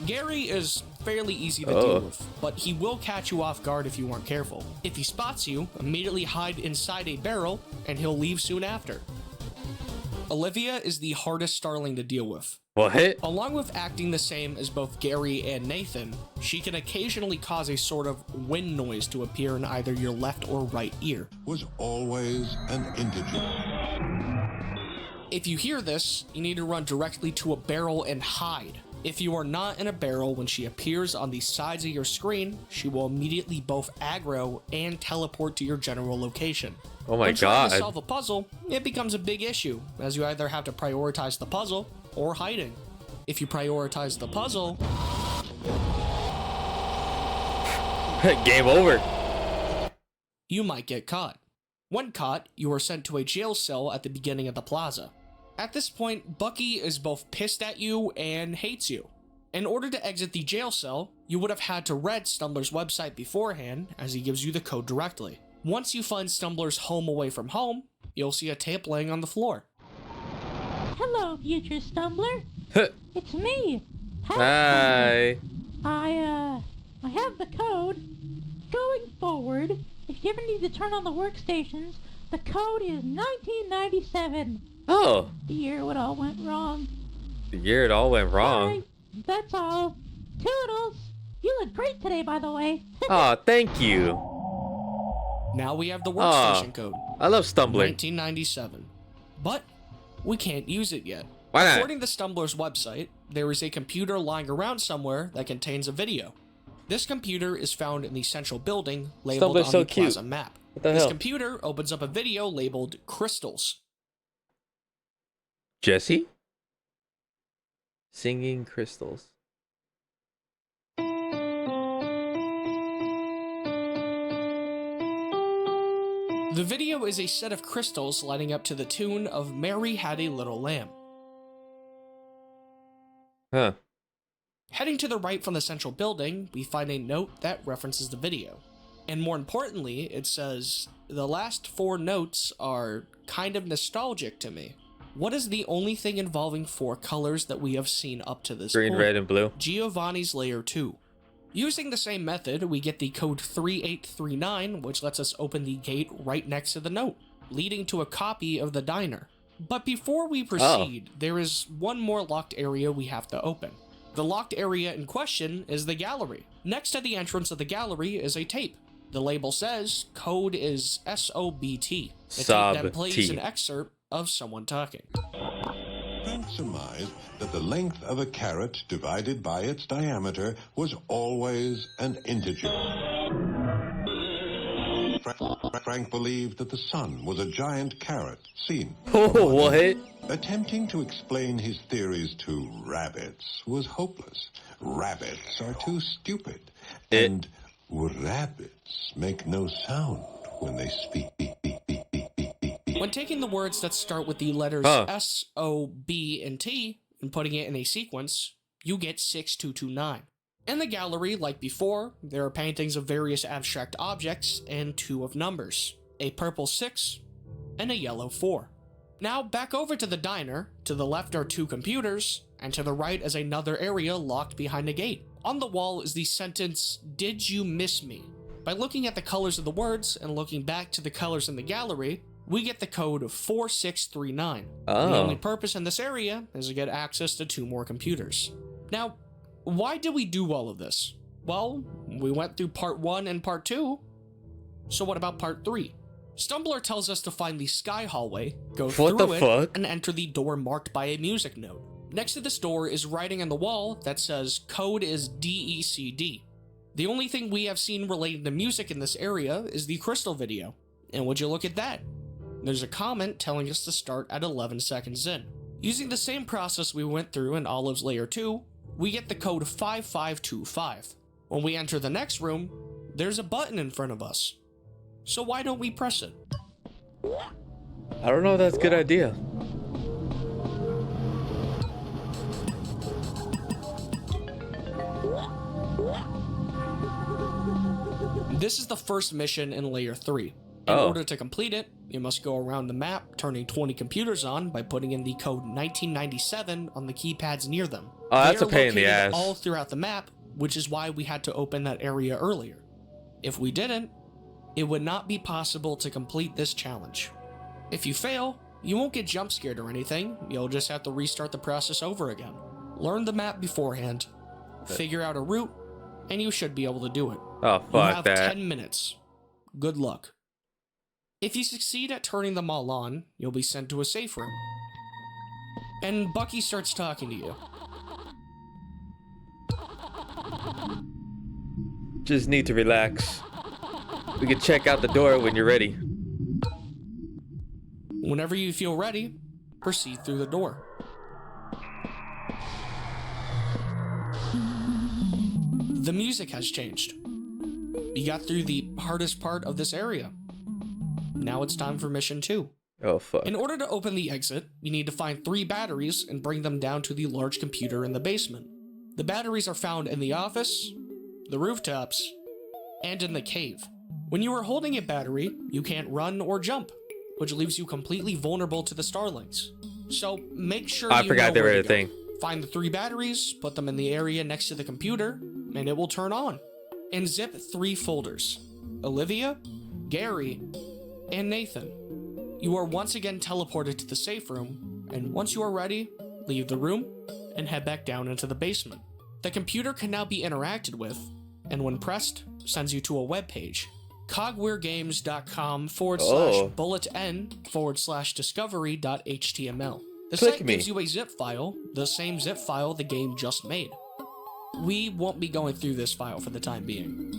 Gary is fairly easy to deal with, but he will catch you off guard if you aren't careful. If he spots you, immediately hide inside a barrel, and he'll leave soon after. Olivia is the hardest starling to deal with. What? Along with acting the same as both Gary and Nathan, she can occasionally cause a sort of wind noise to appear in either your left or right ear. Was always an integer. If you hear this, you need to run directly to a barrel and hide. If you are not in a barrel when she appears on the sides of your screen, she will immediately both aggro and teleport to your general location. Oh my when trying god. to solve a puzzle, it becomes a big issue, as you either have to prioritize the puzzle or hiding. If you prioritize the puzzle... Game over. You might get caught. When caught, you are sent to a jail cell at the beginning of the plaza. At this point, Bucky is both pissed at you and hates you. In order to exit the jail cell, you would have had to read Stumbler's website beforehand, as he gives you the code directly. Once you find Stumbler's home away from home, you'll see a tape laying on the floor. Hello, future Stumbler. It's me. Hi. I have the code. Going forward, if you ever need to turn on the workstations, the code is 1997. Oh. The year it all went wrong. The year it all went wrong. Alright, that's all. Toodles! You look great today, by the way. Oh, thank you. Now we have the workstation code. I love stumbling. 1997. But we can't use it yet. Why not? According to Stumbler's website, there is a computer lying around somewhere that contains a video. This computer is found in the central building labeled Stumbler's on so the cute. plaza map. What the This hell? computer opens up a video labeled Crystals. Jesse? Singing crystals. The video is a set of crystals lighting up to the tune of Mary Had a Little Lamb. Huh. Heading to the right from the central building, we find a note that references the video. And more importantly, it says, the last 4 notes are kind of nostalgic to me. What is the only thing involving 4 colors that we have seen up to this Green, point? red, and blue. Giovanni's Layer 2. Using the same method, we get the code 3839, which lets us open the gate right next to the note, leading to a copy of the diner. But before we proceed, there is one more locked area we have to open. The locked area in question is the gallery. Next to the entrance of the gallery is a tape. The label says code is SOBT. The tape then plays an excerpt of someone talking. Frank surmised that the length of a carrot divided by its diameter was always an integer. Frank believed that the sun was a giant carrot seen. Oh, what? Attempting to explain his theories to rabbits was hopeless. Rabbits are too stupid. And rabbits make no sound when they speak. When taking the words that start with the letters S, O, B, and T and putting it in a sequence, you get 6229. In the gallery, like before, there are paintings of various abstract objects and 2 of numbers, a purple 6 and a yellow 4. Now back over to the diner. To the left are 2 computers, and to the right is another area locked behind a gate. On the wall is the sentence, "Did you miss me?" By looking at the colors of the words and looking back to the colors in the gallery, we get the code of 4639. Oh. The only purpose in this area is to get access to 2 more computers. Now, why did we do all of this? Well, we went through part 1 and part 2, so what about part 3? Stumbler tells us to find the sky hallway, go through it, and enter the door marked by a music note. Next to this door is writing on the wall that says code is DECD. The only thing we have seen related to music in this area is the Crystal video. And would you look at that? There's a comment telling us to start at 11 seconds in. Using the same process we went through in Olive's Layer 2, we get the code 5525. When we enter the next room, there's a button in front of us. So why don't we press it? I don't know if that's a good idea. This is the first mission in Layer 3. In order to complete it, you must go around the map, turning 20 computers on by putting in the code 1997 on the keypads near them. Oh, that's a pain in the ass. All throughout the map, which is why we had to open that area earlier. If we didn't, it would not be possible to complete this challenge. If you fail, you won't get jump scared or anything, you'll just have to restart the process over again. Learn the map beforehand, figure out a route, and you should be able to do it. Oh, fuck you have that. 10 minutes. Good luck. If you succeed at turning them all on, you'll be sent to a safe room. And Bucky starts talking to you. Just need to relax. We can check out the door when you're ready. Whenever you feel ready, proceed through the door. The music has changed. You got through the hardest part of this area. Now it's time for mission 2. Oh, fuck. In order to open the exit, you need to find 3 batteries and bring them down to the large computer in the basement. The batteries are found in the office, the rooftops, and in the cave. When you are holding a battery, you can't run or jump, which leaves you completely vulnerable to the starlings. So make sure I forgot they were a thing. Find the 3 batteries, put them in the area next to the computer, and it will turn on. And zip 3 folders: Olivia, Gary, and Nathan. You are once again teleported to the safe room, and once you are ready, leave the room and head back down into the basement. The computer can now be interacted with, and when pressed, sends you to a web page. cogware.com/bullet n/discovery.html. The site gives you a zip file, the same zip file the game just made. We won't be going through this file for the time being.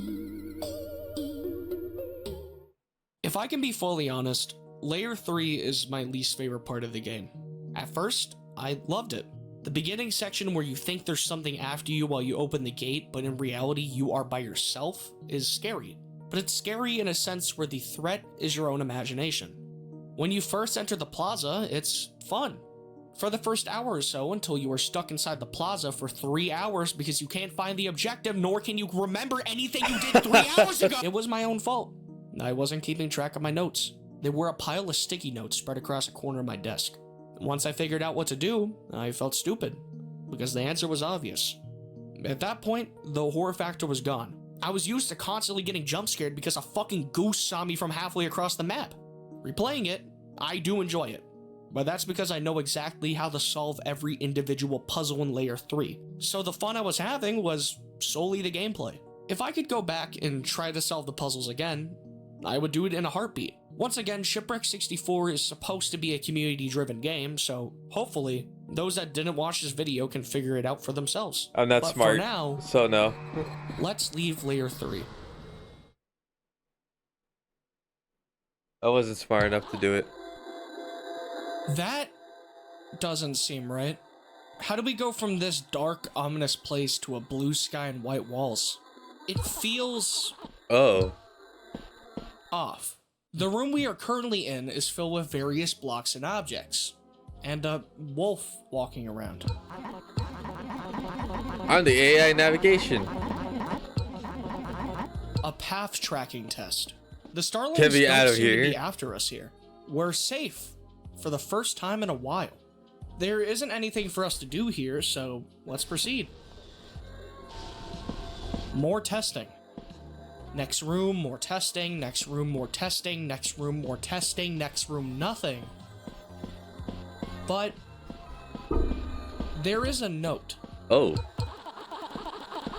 If I can be fully honest, Layer 3 is my least favorite part of the game. At first, I loved it. The beginning section where you think there's something after you while you open the gate, but in reality you are by yourself, is scary. But it's scary in a sense where the threat is your own imagination. When you first enter the plaza, it's fun. For the first hour or so, until you are stuck inside the plaza for 3 hours because you can't find the objective, nor can you remember anything you did 3 hours ago! It was my own fault. I wasn't keeping track of my notes. They were a pile of sticky notes spread across a corner of my desk. Once I figured out what to do, I felt stupid, because the answer was obvious. At that point, the horror factor was gone. I was used to constantly getting jump scared because a fucking goose saw me from halfway across the map. Replaying it, I do enjoy it, but that's because I know exactly how to solve every individual puzzle in Layer 3, so the fun I was having was solely the gameplay. If I could go back and try to solve the puzzles again, I would do it in a heartbeat. Once again, Shipwrecked 64 is supposed to be a community-driven game, so hopefully, those that didn't watch this video can figure it out for themselves. I'm not but smart, for now, so no. let's leave Layer 3. I wasn't smart enough to do it. That doesn't seem right. How do we go from this dark, ominous place to a blue sky and white walls? It feels... off. The room we are currently in is filled with various blocks and objects. And a wolf walking around. I'm the AI navigation. A path tracking test. The starlings Get me don't out of seem to here. be after us here. We're safe for the first time in a while. There isn't anything for us to do here, so let's proceed. More testing. Next room, more testing. Next room, more testing. Next room, more testing. Next room, nothing. But there is a note. Oh.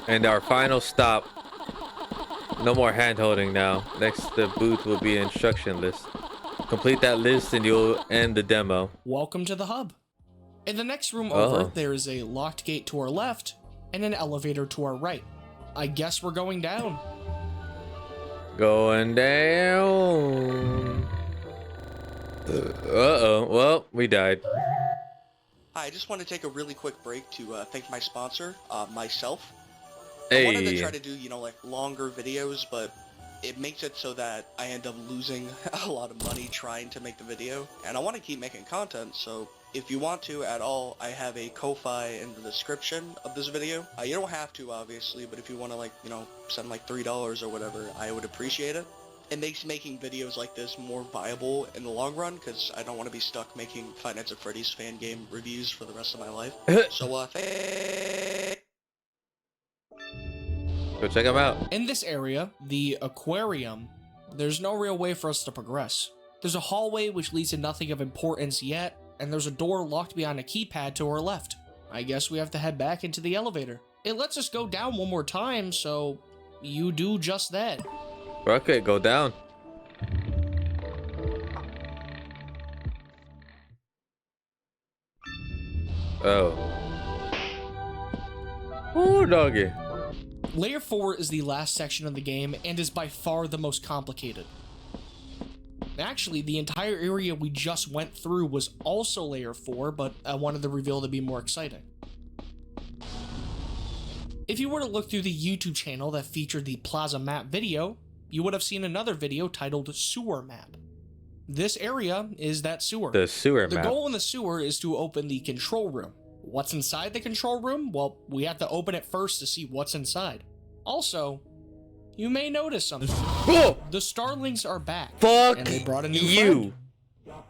And our final stop. No more hand holding now. Next, the booth will be an instruction list. Complete that list and you'll end the demo. Welcome to the hub. In the next room over, Oh. there is a locked gate to our left and an elevator to our right. I guess we're going down. Going down. Uh-oh. Well, we died. Hi, I just want to take a really quick break to thank my sponsor, myself. Hey. I wanted to try to do, like longer videos, but it makes it so that I end up losing a lot of money trying to make the video. And I want to keep making content, so if you want to at all, I have a Ko-Fi in the description of this video. You don't have to, obviously, but if you want to, send $3 or whatever, I would appreciate it. It makes making videos like this more viable in the long run, because I don't want to be stuck making Five Nights at Freddy's fan game reviews for the rest of my life. So, Go check them out. In this area, the aquarium, there's no real way for us to progress. There's a hallway which leads to nothing of importance yet, and there's a door locked behind a keypad to our left. I guess we have to head back into the elevator. It lets us go down one more time, so you do just that. Okay, go down. Oh. Ooh, doggy. Layer 4 is the last section of the game and is by far the most complicated. Actually, the entire area we just went through was also Layer 4, but I wanted the reveal to be more exciting. If you were to look through the YouTube channel that featured the Plaza Map video, you would have seen another video titled Sewer Map. This area is that sewer. The sewer map. The goal in the sewer is to open the control room. What's inside the control room? Well, we have to open it first to see what's inside. Also, you may notice something. Whoa! The starlings are back. Fuck and they brought a new you. friend.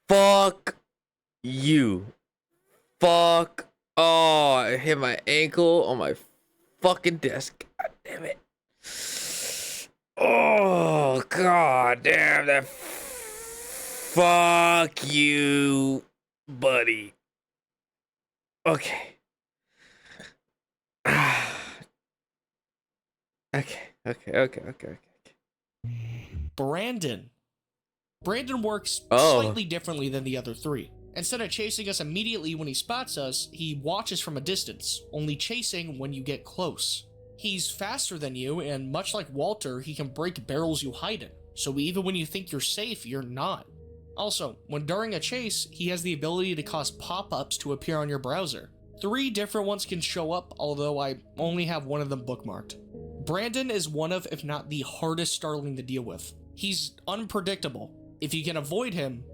Fuck you. Fuck. Oh, I hit my ankle on my fucking desk. God damn it. Oh, god damn that. Fuck you, buddy. Okay. Okay. Brandon. Brandon works Oh. slightly differently than the other three. Instead of chasing us immediately when he spots us, he watches from a distance, only chasing when you get close. He's faster than you, and much like Walter, he can break barrels you hide in, so even when you think you're safe, you're not. Also, when during a chase, he has the ability to cause pop-ups to appear on your browser. 3 different ones can show up, although I only have one of them bookmarked. Brandon is one of, if not the hardest starling to deal with. He's unpredictable. If you can avoid him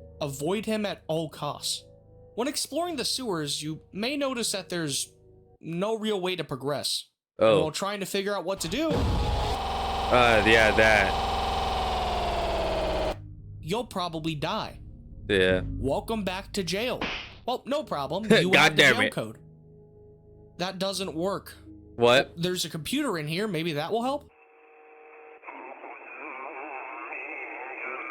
at all costs. When exploring the sewers, you may notice that there's no real way to progress. Oh. While trying to figure out what to do, Yeah, that. you'll probably die. Yeah. Welcome back to jail. Well, no problem. You God have the damn jail it. code. That doesn't work. What? There's a computer in here. Maybe that will help?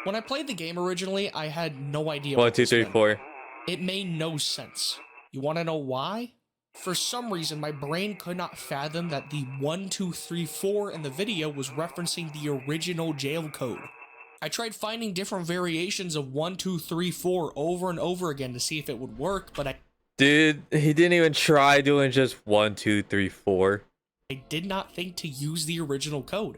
When I played the game originally, I had no idea. 1, what 2, this 3, meant. 4. It made no sense. You want to know why? For some reason, my brain could not fathom that the 1, 2, 3, 4 in the video was referencing the original jail code. I tried finding different variations of 1, 2, 3, 4 over and over again to see if it would work, but Dude, he didn't even try doing just 1, 2, 3, 4. I did not think to use the original code.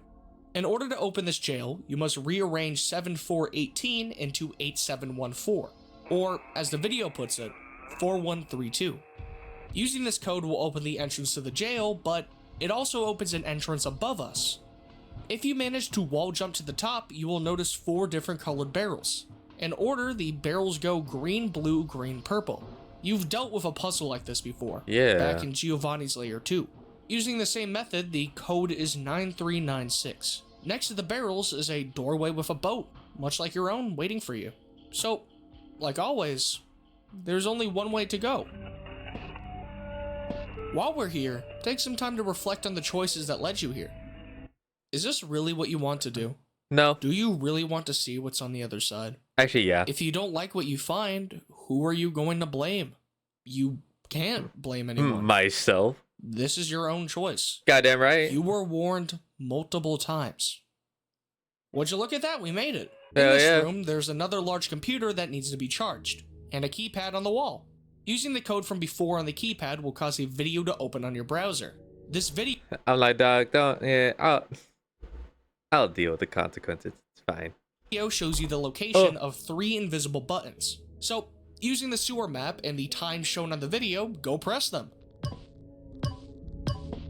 In order to open this jail, you must rearrange 7418 into 8714, or as the video puts it, 4132. Using this code will open the entrance to the jail, but it also opens an entrance above us. If you manage to wall jump to the top, you will notice 4 different colored barrels. In order, the barrels go green, blue, green, purple. You've dealt with a puzzle like this before, Yeah. back in Giovanni's Lair 2. Using the same method, the code is 9396. Next to the barrels is a doorway with a boat, much like your own, waiting for you. So, like always, there's only one way to go. While we're here, take some time to reflect on the choices that led you here. Is this really what you want to do? No. Do you really want to see what's on the other side? Actually, yeah. If you don't like what you find, who are you going to blame? You can't blame anyone. Myself. This is your own choice. Goddamn right. You were warned multiple times. Would you look at that? We made it. In Hell this yeah. room, there's another large computer that needs to be charged, and a keypad on the wall. Using the code from before on the keypad will cause a video to open on your browser. This video I'm like, dog, don't. Yeah, I'll deal with the consequences. It's fine. shows you the location of 3 invisible buttons. So, using the sewer map and the time shown on the video, go press them.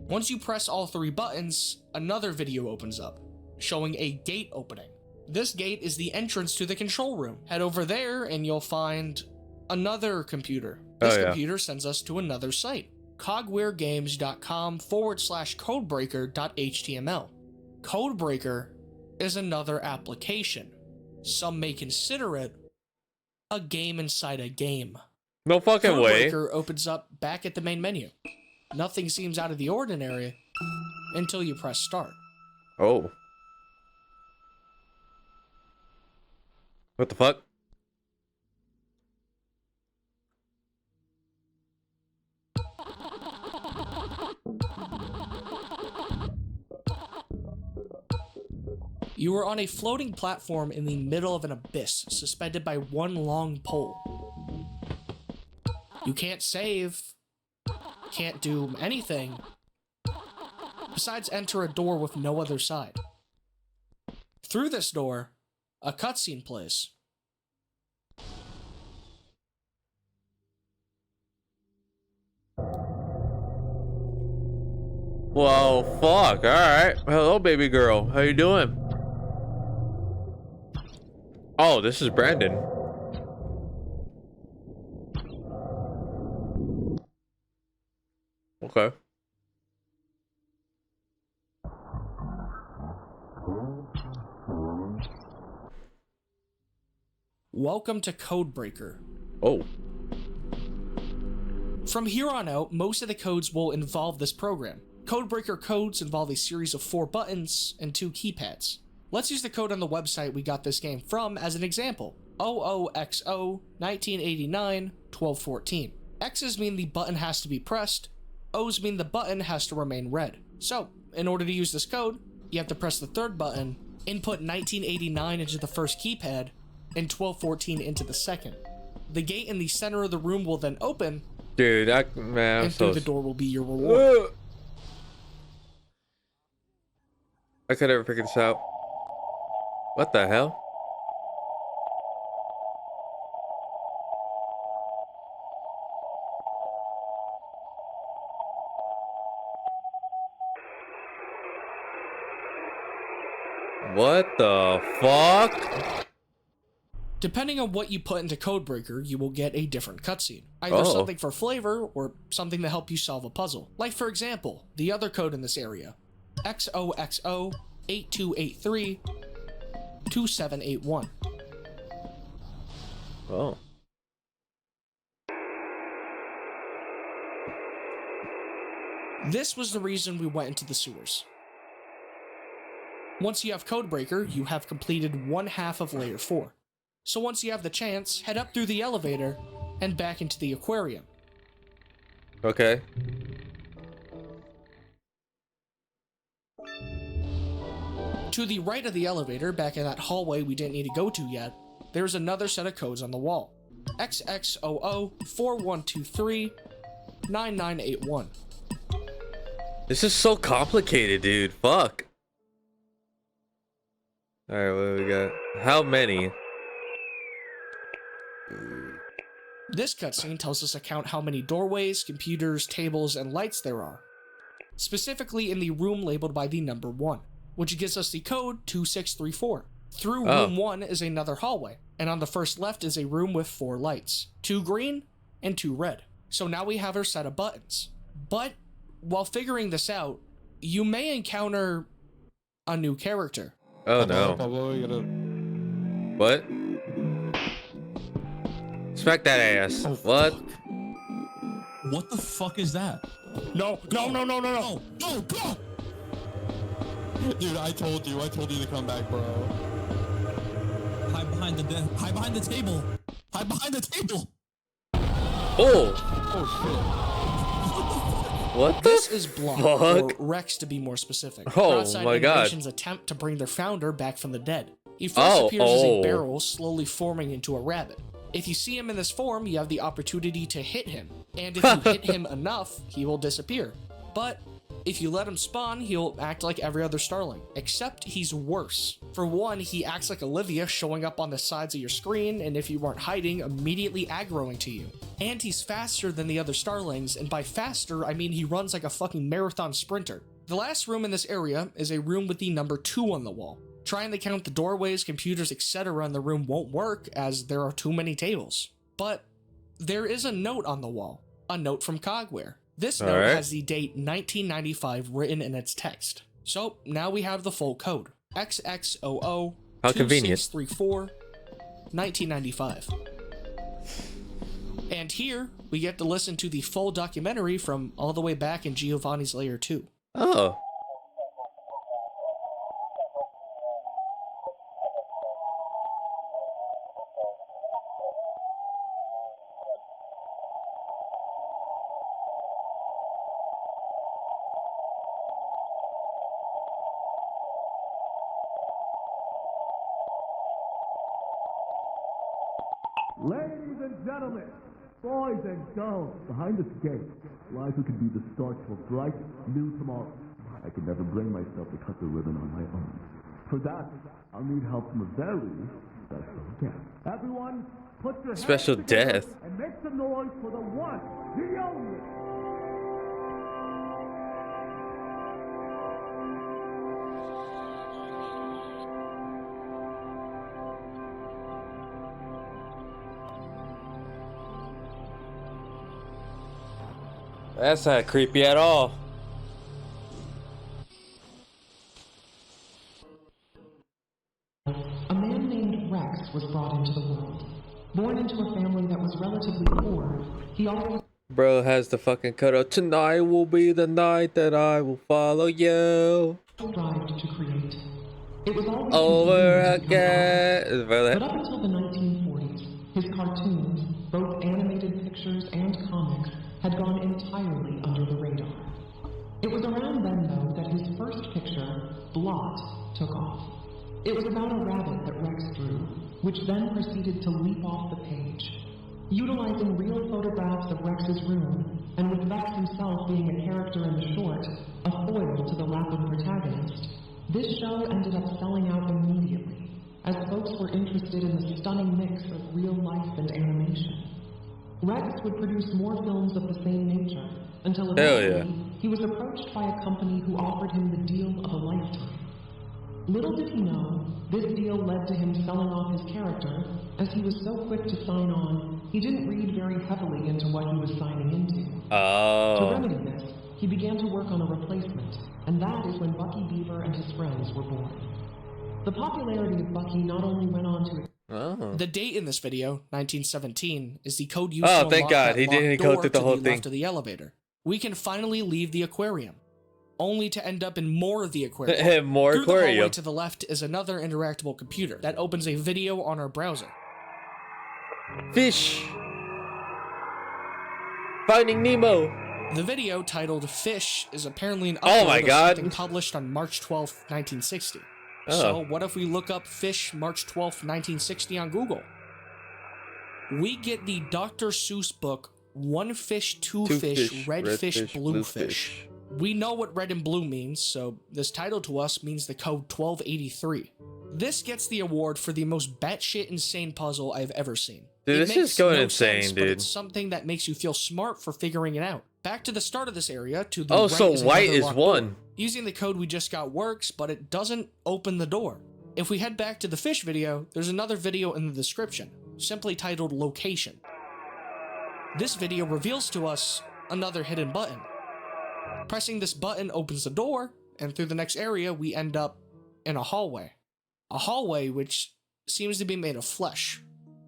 Once you press all 3 buttons, another video opens up, showing a gate opening. This gate is the entrance to the control room. Head over there and you'll find another computer. This computer sends us to another site, cogwaregames.com/codebreaker.html. Codebreaker is another application. Some may consider it a game inside a game. No fucking way. Codebreaker opens up back at the main menu. Nothing seems out of the ordinary until you press start. Oh. What the fuck? You are on a floating platform in the middle of an abyss, suspended by one long pole. You can't save, can't do anything, besides enter a door with no other side. Through this door, a cutscene plays. Whoa, fuck. Alright. Hello, baby girl. How you doing? Oh, this is Brandon. Okay. Welcome to Codebreaker. Oh. From here on out, most of the codes will involve this program. Codebreaker codes involve a series of 4 buttons and 2 keypads. Let's use the code on the website we got this game from as an example. OOXO 1989 1214. X's mean the button has to be pressed, O's mean the button has to remain red. So, in order to use this code, you have to press the 3rd button, input 1989 into the first keypad, and 1214 into the second. The gate in the center of the room will then open, dude, man, and through the door will be your reward. I could never figure this out. What the hell? What the fuck? Depending on what you put into Codebreaker, you will get a different cutscene. Either something for flavor, or something to help you solve a puzzle. Like for example, the other code in this area, XOXO 8283 2781. Oh. This was the reason we went into the sewers. Once you have Codebreaker, you have completed one half of Layer 4. So once you have the chance, head up through the elevator and back into the aquarium. Okay. To the right of the elevator, back in that hallway we didn't need to go to yet, there's another set of codes on the wall. XXOO41239981. This is so complicated, dude. Fuck. Alright, what do we got? How many? This cutscene tells us to count how many doorways, computers, tables, and lights there are. Specifically in the room labeled by the number 1, which gives us the code 2634. Through room 1 is another hallway, and on the first left is a room with 4 lights, 2 green and 2 red. So now we have our set of buttons. But while figuring this out, you may encounter a new character. Oh no. What? Smack that ass. Oh, what? Fuck. What the fuck is that? No. No, go! Dude, I told you to come back, bro. Hide behind the table. Hide behind the table. Oh. What This the is Block, fuck? or Rex to be more specific. Oh Broadside my god. Animation's attempt to bring their founder back from the dead. He first appears as a barrel, slowly forming into a rabbit. If you see him in this form, you have the opportunity to hit him, and if you hit him enough, he will disappear. But if you let him spawn, he'll act like every other starling, except he's worse. For one, he acts like Olivia, showing up on the sides of your screen, and if you weren't hiding, immediately aggroing to you. And he's faster than the other starlings, and by faster, I mean he runs like a fucking marathon sprinter. The last room in this area is a room with the number 2 on the wall. Trying to count the doorways, computers, etc. in the room won't work, as there are too many tables. But there is a note on the wall, a note from Cogware. This note has the date 1995 written in its text. So now we have the full code. XXOO 2634 1995. And here we get to listen to the full documentary from all the way back in Giovanni's Lair 2. Oh. Ladies and gentlemen, boys and girls, behind this gate lies who can be the start to a bright new tomorrow. I could never bring myself to cut the ribbon on my own. For that, I'll need help from a very special guest. Everyone, put your Special hands together death. and make some noise for the one, the only. That's not creepy at all. A man named Rex was brought into the world. Born into a family that was relatively poor, he always Bro has the fucking cutout. Tonight will be the night that I will follow you. strived to create. It was always Over his dream to become again. But up until the 1940s, his cartoons, both animated pictures and comics, had gone entirely under the radar. It was around then, though, that his first picture, Blot, took off. It was about a rabbit that Rex drew, which then proceeded to leap off the page. Utilizing real photographs of Rex's room, and with Rex himself being a character in the short, a foil to the Lapid protagonist, this show ended up selling out immediately, as folks were interested in the stunning mix of real life and animation. Rex would produce more films of the same nature, until eventually he was approached by a company who offered him the deal of a lifetime. Little did he know, this deal led to him selling off his character, as he was so quick to sign on, he didn't read very heavily into what he was signing into. To remedy this, he began to work on a replacement, and that is when Bucky Beaver and his friends were born. The popularity of Bucky not only went on to... The date in this video, 1917, is the code used Oh, to thank unlock God. that He locked didn't door go through the to whole the thing. left of the elevator. We can finally leave the aquarium, only to end up in more of the aquarium. More Through the aquarium. hallway to the left is another interactable computer that opens a video on our browser. Fish. Finding Nemo. The video, titled Fish, is apparently an Oh my upload of God. something published on March 12th, 1960. Oh. So what if we look up Fish March 12th, 1960 on Google? We get the Dr. Seuss book, One Fish, Two Fish, Red Fish, Blue Fish. We know what red and blue means, so this title to us means the code 1283. This gets the award for the most batshit insane puzzle I've ever seen. Dude, It this makes is going no insane, sense, dude. But it's something that makes you feel smart for figuring it out. Back to the start of this area, to the Oh, right so is white another is locked one. door. Using the code we just got works, but it doesn't open the door. If we head back to the fish video, there's another video in the description, simply titled Location. This video reveals to us another hidden button. Pressing this button opens the door, and through the next area we end up in a hallway. A hallway which seems to be made of flesh.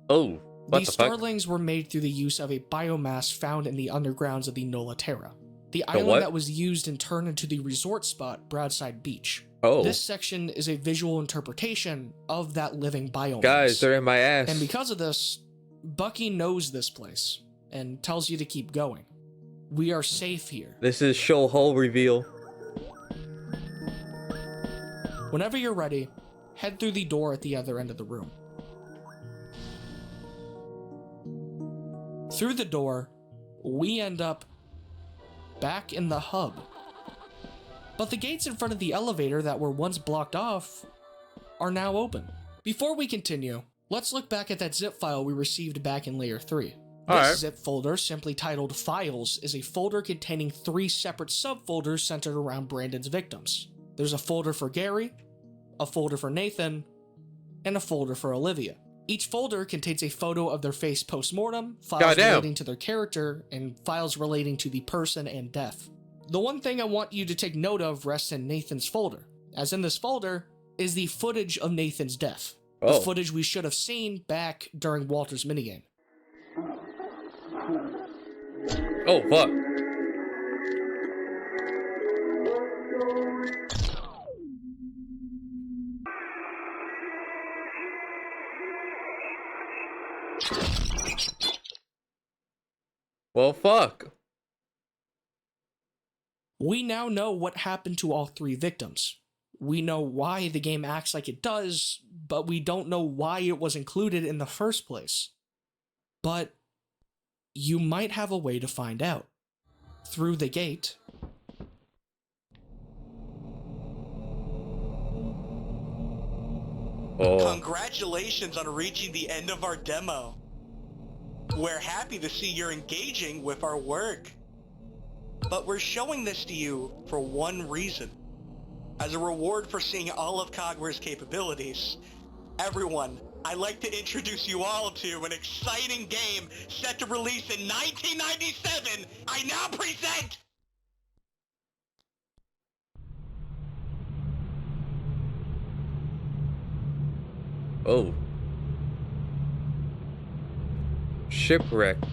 Oh, what These the fuck? starlings were made through the use of a biomass found in the undergrounds of the Nola Terra, the The island what? that was used and turned into the resort spot Broadside Beach. Oh. This section is a visual interpretation of that living biomass. Guys, they're in my ass. And because of this, Bucky knows this place and tells you to keep going. We are safe here. This is show hole reveal. Whenever you're ready, head through the door at the other end of the room. Through the door, we end up back in the hub. But the gates in front of the elevator that were once blocked off are now open. Before we continue, let's look back at that zip file we received back in Layer 3. This zip folder, simply titled Files, is a folder containing 3 separate subfolders centered around Brandon's victims. There's a folder for Gary, a folder for Nathan, and a folder for Olivia. Each folder contains a photo of their face post-mortem, files relating to their character, and files relating to the person and death. The one thing I want you to take note of rests in Nathan's folder, as in this folder is the footage of Nathan's death. The footage we should have seen back during Walter's minigame. Oh, fuck. Well, fuck. We now know what happened to all 3 victims. We know why the game acts like it does, but we don't know why it was included in the first place. But you might have a way to find out. Through the gate. Congratulations on reaching the end of our demo. We're happy to see you're engaging with our work. But we're showing this to you for one reason. As a reward for seeing all of Cogware's capabilities, everyone, I'd like to introduce you all to an exciting game set to release in 1997. I now present... Oh. Shipwrecked.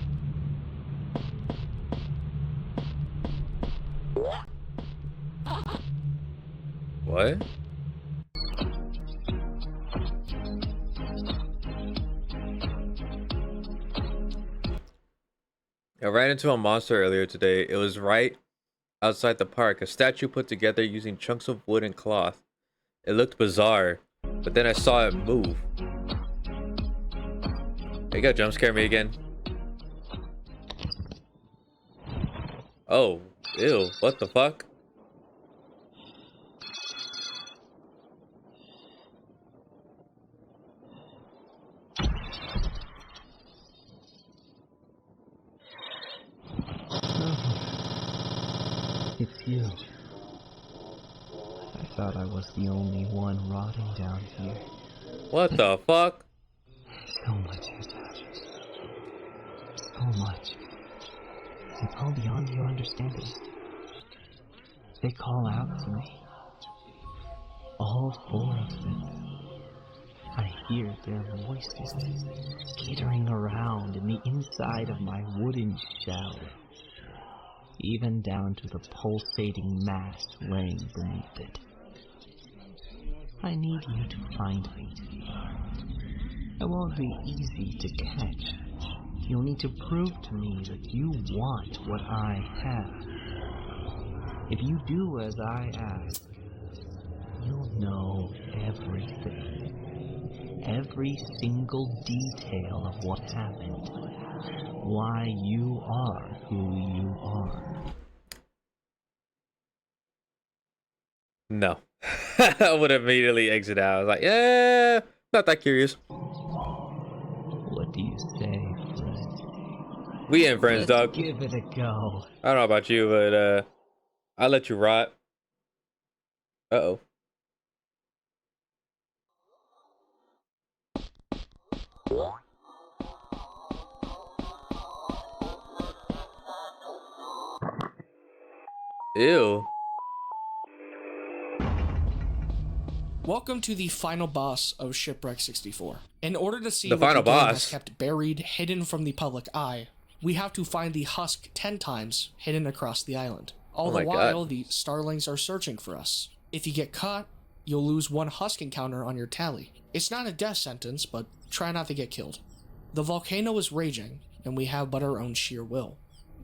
What? I ran into a monster earlier today. It was right outside the park, a statue put together using chunks of wood and cloth. It looked bizarre, but then I saw it move. Are you gonna jump scare me again? Oh, ew, what the fuck? It's you. I thought I was the only one rotting down here. What the fuck? So much has happened. So much. It's all beyond your understanding. They call out to me. All 4 of them. I hear their voices skittering around in the inside of my wooden shell. Even down to the pulsating mass laying beneath it. I need you to find me. It won't be easy to catch. You'll need to prove to me that you want what I have. If you do as I ask, you'll know everything. Every single detail of what happened. Why you are who you are. No. I would immediately exit out. I was like, yeah, not that curious. What do you say, friend? We ain't friends, Let's dog. give it a go. I don't know about you, but I'll let you rot. Uh-oh. Ew. Welcome to the final boss of Shipwrecked 64. In order to see The what final the game boss has kept buried, hidden from the public eye, we have to find the husk 10 times hidden across the island. All Oh the my while, God. the starlings are searching for us. If you get caught, you'll lose one husk encounter on your tally. It's not a death sentence, but try not to get killed. The volcano is raging, and we have but our own sheer will.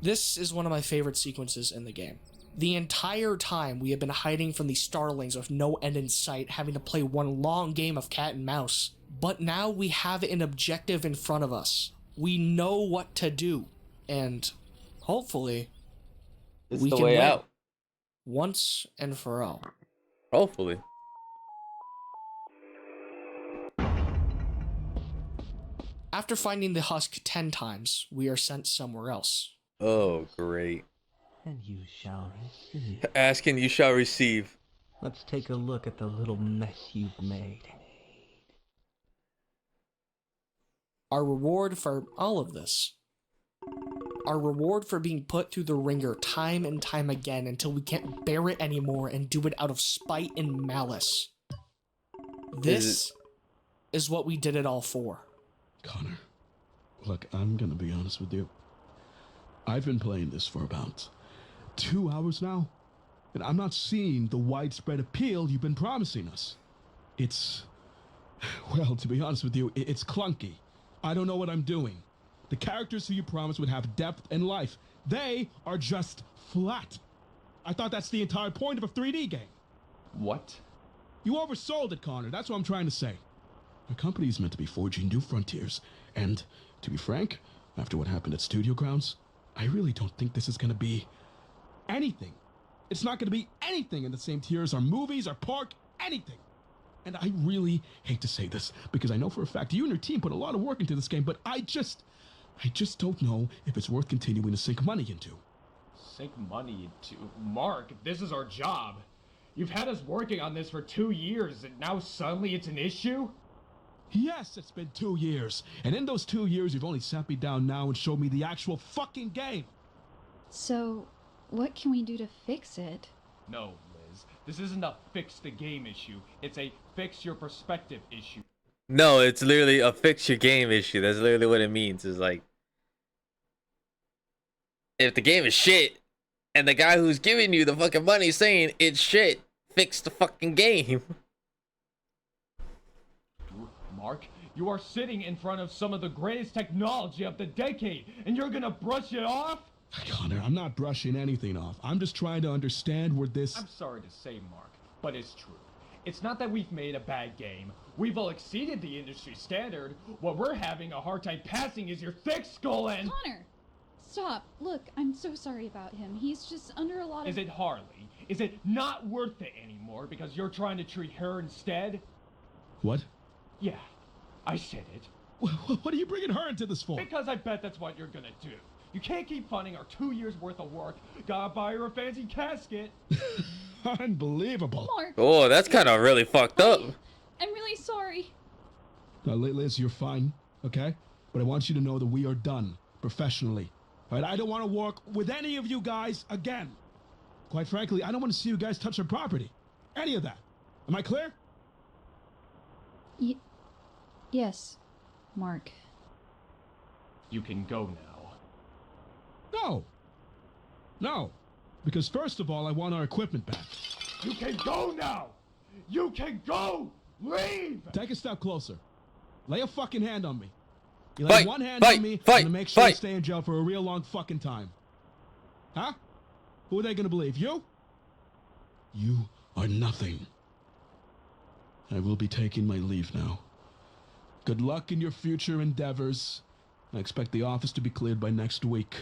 This is one of my favorite sequences in the game. The entire time we have been hiding from the starlings with no end in sight, having to play one long game of cat and mouse. But now we have an objective in front of us. We know what to do. And hopefully, It's we the can way win. out. Once and for all. Hopefully. After finding the husk 10 times, we are sent somewhere else. Oh, great. And you shall receive. Ask and you shall receive. Let's take a look at the little mess you've made. Our reward for all of this. Our reward for being put through the ringer time and time again until we can't bear it anymore and do it out of spite and malice. This is what we did it all for. Connor, look, I'm gonna be honest with you. I've been playing this for about 2 hours now, and I'm not seeing the widespread appeal you've been promising us. It's, well, to be honest with you, it's clunky. I don't know what I'm doing. The characters who you promised would have depth and life, they are just flat. I thought that's the entire point of a 3D game. What? You oversold it, Connor. That's what I'm trying to say. The company is meant to be forging new frontiers, and to be frank, after what happened at Studio Grounds, I really don't think this is going to be anything. It's not going to be anything in the same tier as our movies, our park, anything. And I really hate to say this, because I know for a fact you and your team put a lot of work into this game, but I just don't know if it's worth continuing to sink money into. Sink money into? Mark, this is our job. You've had us working on this for 2 years, and now suddenly it's an issue? Yes, it's been 2 years. And in those 2 years, you've only sat me down now and showed me the actual fucking game. So, what can we do to fix it? No, Liz. This isn't a fix the game issue. It's a fix your perspective issue. No, it's literally a fix your game issue. That's literally what it means. It's like, if the game is shit, and the guy who's giving you the fucking money saying it's shit, fix the fucking game. Mark, you are sitting in front of some of the greatest technology of the decade, and you're gonna brush it off? Connor, I'm not brushing anything off. I'm just trying to understand where this... I'm sorry to say, Mark, but it's true. It's not that we've made a bad game. We've all exceeded the industry standard. What we're having a hard time passing is your thick skull and... Connor! Stop. Look, I'm so sorry about him. He's just under a lot of... Is it Harley? Is it not worth it anymore because you're trying to treat her instead? What? Yeah, I said it. What are you bringing her into this for? Because I bet that's what you're gonna do. You can't keep funding our 2 years worth of work. Gotta buy her a fancy casket. Unbelievable. Mark! Oh, that's kind of really fucked up. I'm really sorry. Now, Liz, you're fine, okay? But I want you to know that we are done, professionally. All right? I don't want to work with any of you guys again. Quite frankly, I don't want to see you guys touch our property. Any of that. Am I clear? Yes, Mark. You can go now. No. No. Because first of all, I want our equipment back. You can go now! You can go! Leave! Take a step closer. Lay a fucking hand on me. You lay one hand on me, I'm gonna make sure you stay in jail for a real long fucking time. Huh? Who are they gonna believe? You? You are nothing. I will be taking my leave now. Good luck in your future endeavors. I expect the office to be cleared by next week.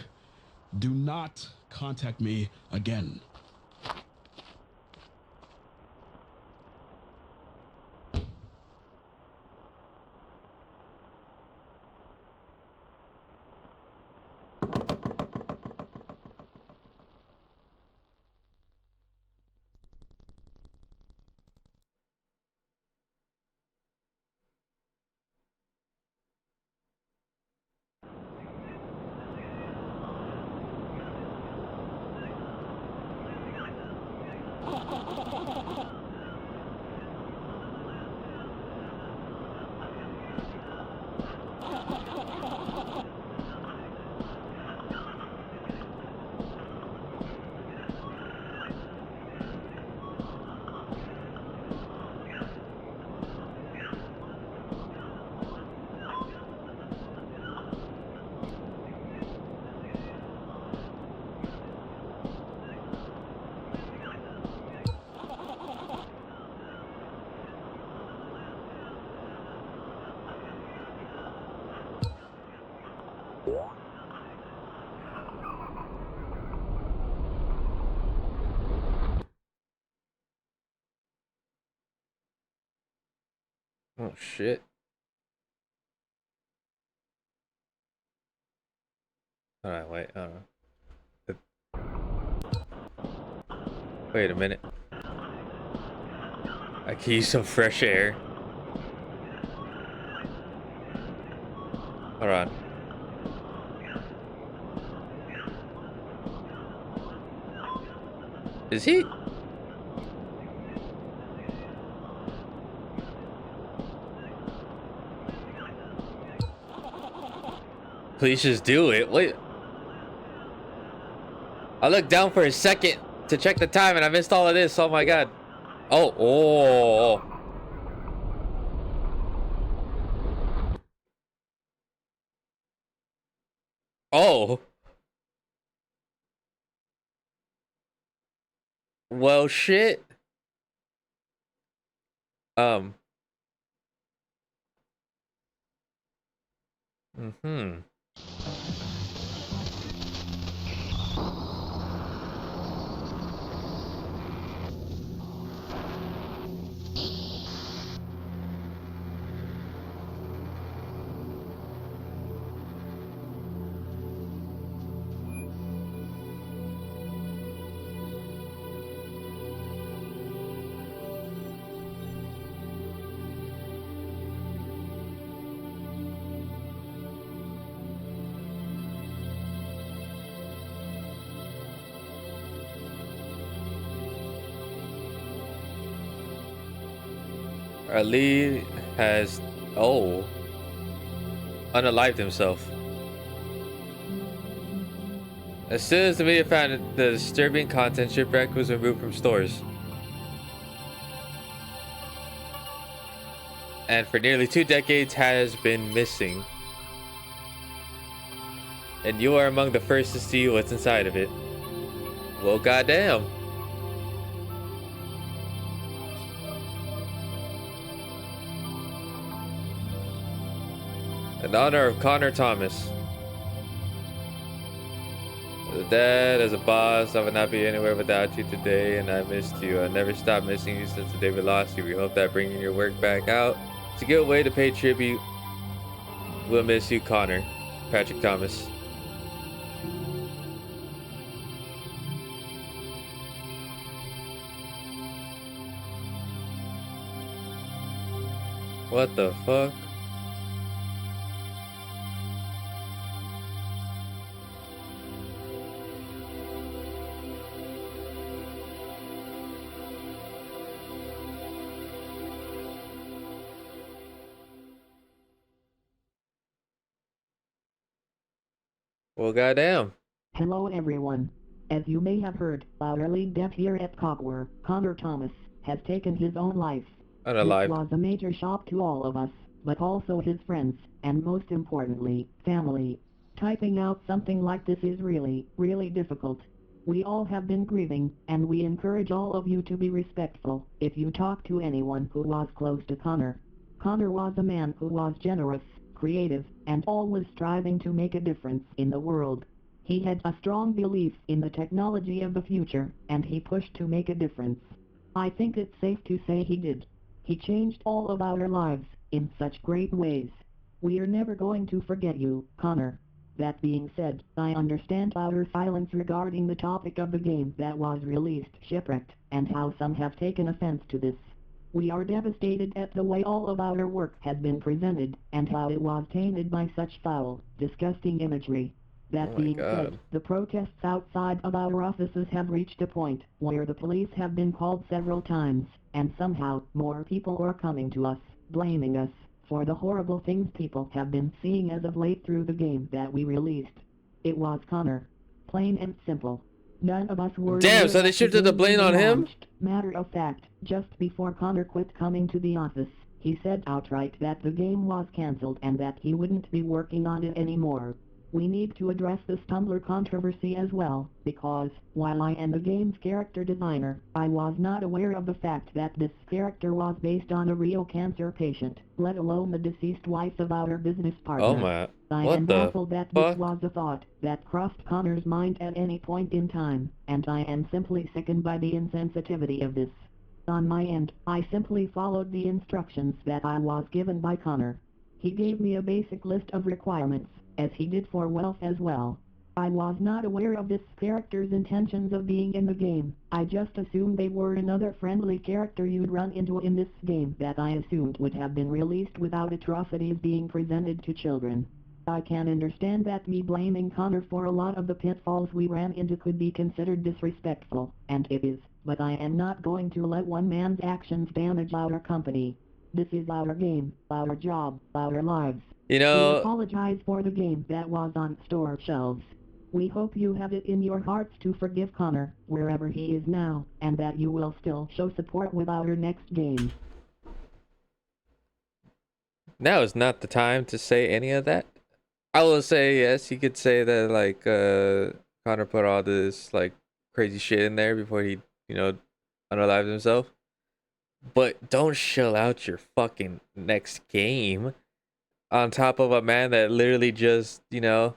Do not contact me again. Oh shit. Alright, wait, hold on. Wait a minute. I can use some fresh air. Hold on. Is he? Please just do it. Wait. I looked down for a second to check the time and I missed all of this. Oh my god. Oh, oh. Oh. Well, shit. Mm-hmm. Our lead has, unalived himself. As soon as the media found the disturbing content, Shipwrecked was removed from stores. And for nearly 2 decades has been missing. And you are among the first to see what's inside of it. Well, goddamn. In honor of Connor Thomas. As a dad, as a boss, I would not be anywhere without you today, and I missed you. I never stopped missing you since the day we lost you. We hope that bringing your work back out is a good way to pay tribute. We'll miss you, Connor. Patrick Thomas. What the fuck? Well, goddamn. Hello everyone. As you may have heard, our lead dev here at Cogware, Connor Thomas, has taken his own life. Unalived. This was a major shock to all of us, but also his friends, and most importantly, family. Typing out something like this is really, really difficult. We all have been grieving, and we encourage all of you to be respectful if you talk to anyone who was close to Connor. Connor was a man who was generous, creative, and always striving to make a difference in the world. He had a strong belief in the technology of the future, and he pushed to make a difference. I think it's safe to say he did. He changed all of our lives in such great ways. We are never going to forget you, Connor. That being said, I understand our silence regarding the topic of the game that was released, Shipwrecked, and how some have taken offense to this. We are devastated at the way all of our work has been presented, and how it was tainted by such foul, disgusting imagery. That being said, the protests outside of our offices have reached a point where the police have been called several times, and somehow more people are coming to us, blaming us for the horrible things people have been seeing as of late through the game that we released. It was Connor. Plain and simple. None of us were Damn, so they shifted the blame on him? Matter of fact, just before Connor quit coming to the office, he said outright that the game was cancelled and that he wouldn't be working on it anymore. We need to address this Tumblr controversy as well, because, while I am the game's character designer, I was not aware of the fact that this character was based on a real cancer patient, let alone the deceased wife of our business partner. Oh my, I am baffled that this was a thought that crossed Connor's mind at any point in time, and I am simply sickened by the insensitivity of this. On my end, I simply followed the instructions that I was given by Connor. He gave me a basic list of requirements, as he did for Wealth as well. I was not aware of this character's intentions of being in the game. I just assumed they were another friendly character you'd run into in this game that I assumed would have been released without atrocities being presented to children. I can understand that me blaming Connor for a lot of the pitfalls we ran into could be considered disrespectful, and it is, but I am not going to let one man's actions damage our company. This is our game, our job, our lives. You We know, apologize for the game that was on store shelves. We hope you have it in your hearts to forgive Connor, wherever he is now, and that you will still show support with our next game. now is not the time to say any of that. I will say yes, you could say that like Connor put all this like crazy shit in there before he, unalived himself. But don't shell out your fucking next game on top of a man that literally just, no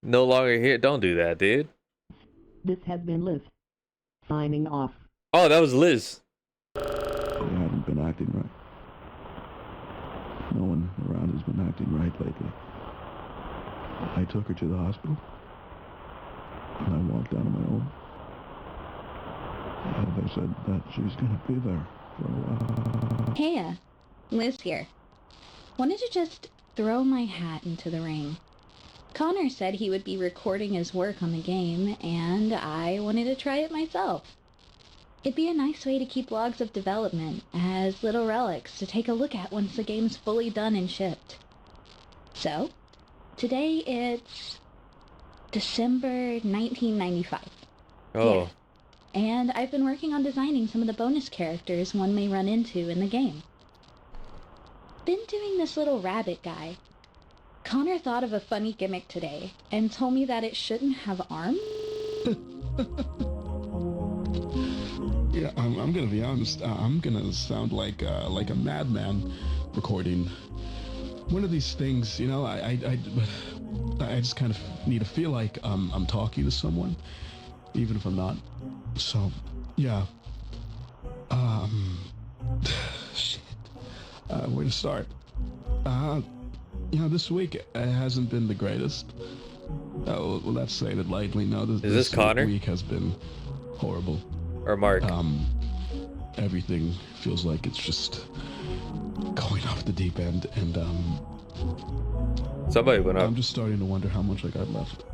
longer here. Don't do that, dude. This has been Liz. Signing off. Oh, that was Liz. They haven't been acting right. No one around has been acting right lately. I took her to the hospital, and I walked out on my own. They said that she's gonna be there for a while. Hey, Liz here. Wanted to just throw my hat into the ring. Connor said he would be recording his work on the game, and I wanted to try it myself. It'd be a nice way to keep logs of development as little relics to take a look at once the game's fully done and shipped. So, today it's December 1995. Oh. Yeah. And I've been working on designing some of the bonus characters one may run into in the game. Been doing this little rabbit guy. Connor thought of a funny gimmick today and told me that it shouldn't have arms. Yeah, I'm gonna be honest. I'm gonna sound like a madman recording one of these things. I just kind of need to feel like I'm talking to someone, even if I'm not. So, yeah. Shit. Where to start? This week it hasn't been the greatest. Well, let's say that lightly. No, this Connor? week has been horrible. Or Mark? Everything feels like it's just going off the deep end, and somebody went up. I'm just starting to wonder how much I got left.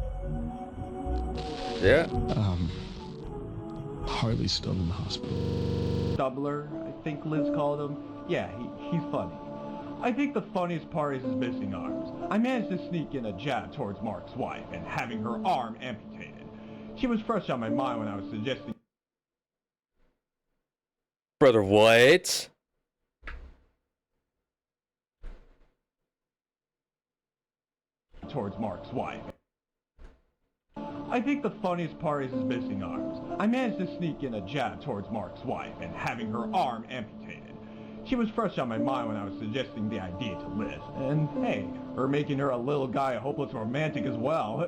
Yeah. Harley's still in the hospital. Stubbler, I think Liz called him. Yeah, he's funny. I think the funniest part is his missing arms. I managed to sneak in a jab towards Mark's wife and having her arm amputated. She was fresh on my mind when I was suggesting... Brother, what? towards Mark's wife. I think the funniest part is his missing arms. I managed to sneak in a jab towards Mark's wife and having her arm amputated. She was fresh on my mind when I was suggesting the idea to Liz. And hey, her making her a little guy a hopeless romantic as well.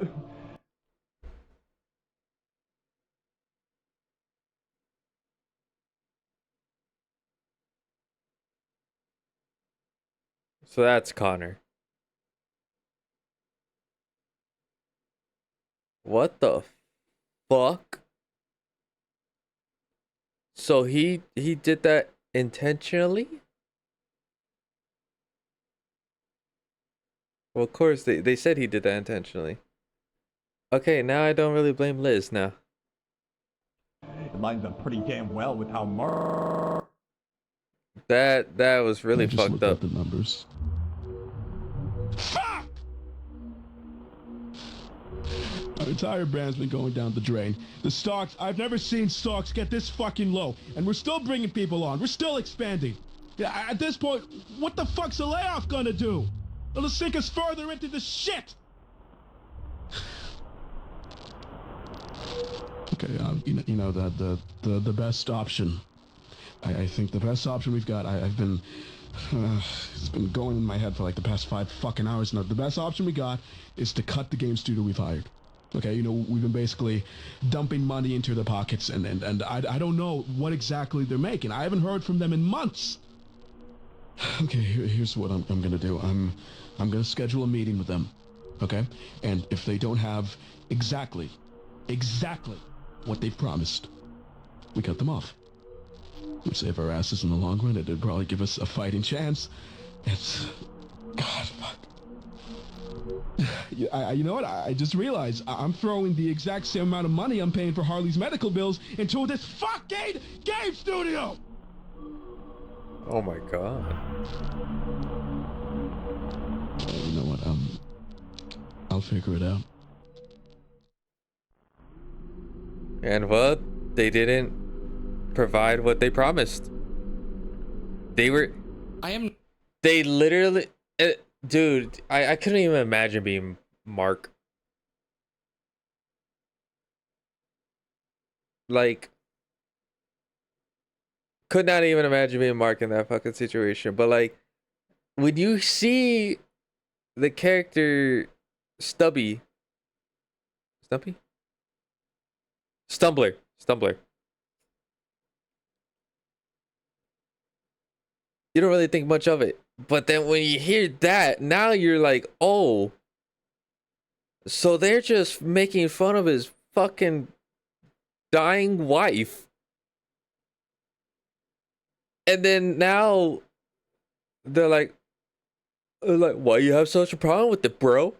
So that's Connor. What the fuck? So he did that intentionally? Well, of course they said he did that intentionally. Okay, now I don't really blame Liz now. It lines up pretty damn well with how Mark. That was really fucked up. The numbers. Our entire brand's been going down the drain. The stocks, I've never seen stocks get this fucking low. And we're still bringing people on. We're still expanding. Yeah, at this point, what the fuck's a layoff gonna do? It'll sink us further into the shit! Okay, you know that the best option. I think the best option we've got. I've been it's been going in my head for like the past 5 fucking hours now. The best option we got is to cut the game studio we've hired. Okay, you know, we've been basically dumping money into their pockets, and I don't know what exactly they're making. I haven't heard from them in months. Okay, here's what I'm gonna do. I'm gonna schedule a meeting with them. Okay, and if they don't have exactly what they've promised, we cut them off. We'd save our asses in the long run. It'd probably give us a fighting chance. It's... God, fuck. You know what? I just realized I'm throwing the exact same amount of money I'm paying for Harley's medical bills into this fucking game studio! Oh my god. You know what? I'll figure it out. And well, they didn't provide what they promised. They literally... dude, I couldn't even imagine being Mark. Like, could not even imagine being Mark in that fucking situation. But like, when you see the character Stumbler, you don't really think much of it. But then when you hear that, now you're like, oh, so they're just making fun of his fucking dying wife. And then now they're like, why you have such a problem with it, bro?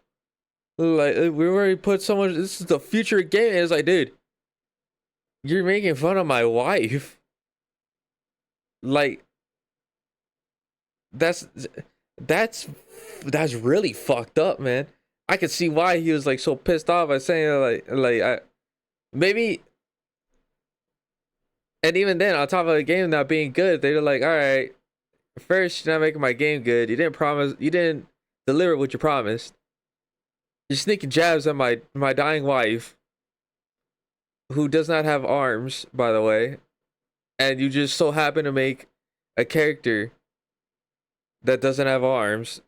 Like, we already put so much, this is the future game. And it's like, dude, you're making fun of my wife. Like, that's really fucked up, man. I could see why he was like so pissed off by saying maybe. And even then, on top of the game not being good, they're like, all right, first you're not making my game good. You didn't deliver what you promised. You're sneaking jabs at my dying wife, who does not have arms, by the way, and you just so happen to make a character that doesn't have arms.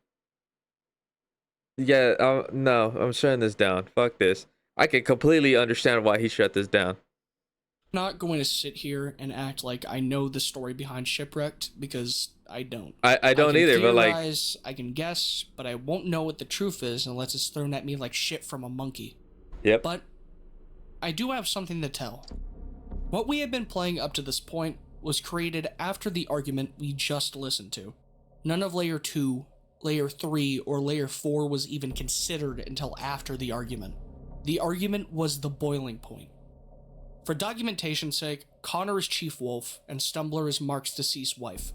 Yeah, no, I'm shutting this down. Fuck this. I can completely understand why he shut this down. I'm not going to sit here and act like I know the story behind Shipwrecked, because I don't. I don't either, but like, I can guess, but I won't know what the truth is unless it's thrown at me like shit from a monkey. Yep. But I do have something to tell. What we have been playing up to this point was created after the argument we just listened to. None of Layer 2, Layer 3, or Layer 4 was even considered until after the argument. The argument was the boiling point. For documentation's sake, Connor is Chief Wolf, and Stumbler is Mark's deceased wife.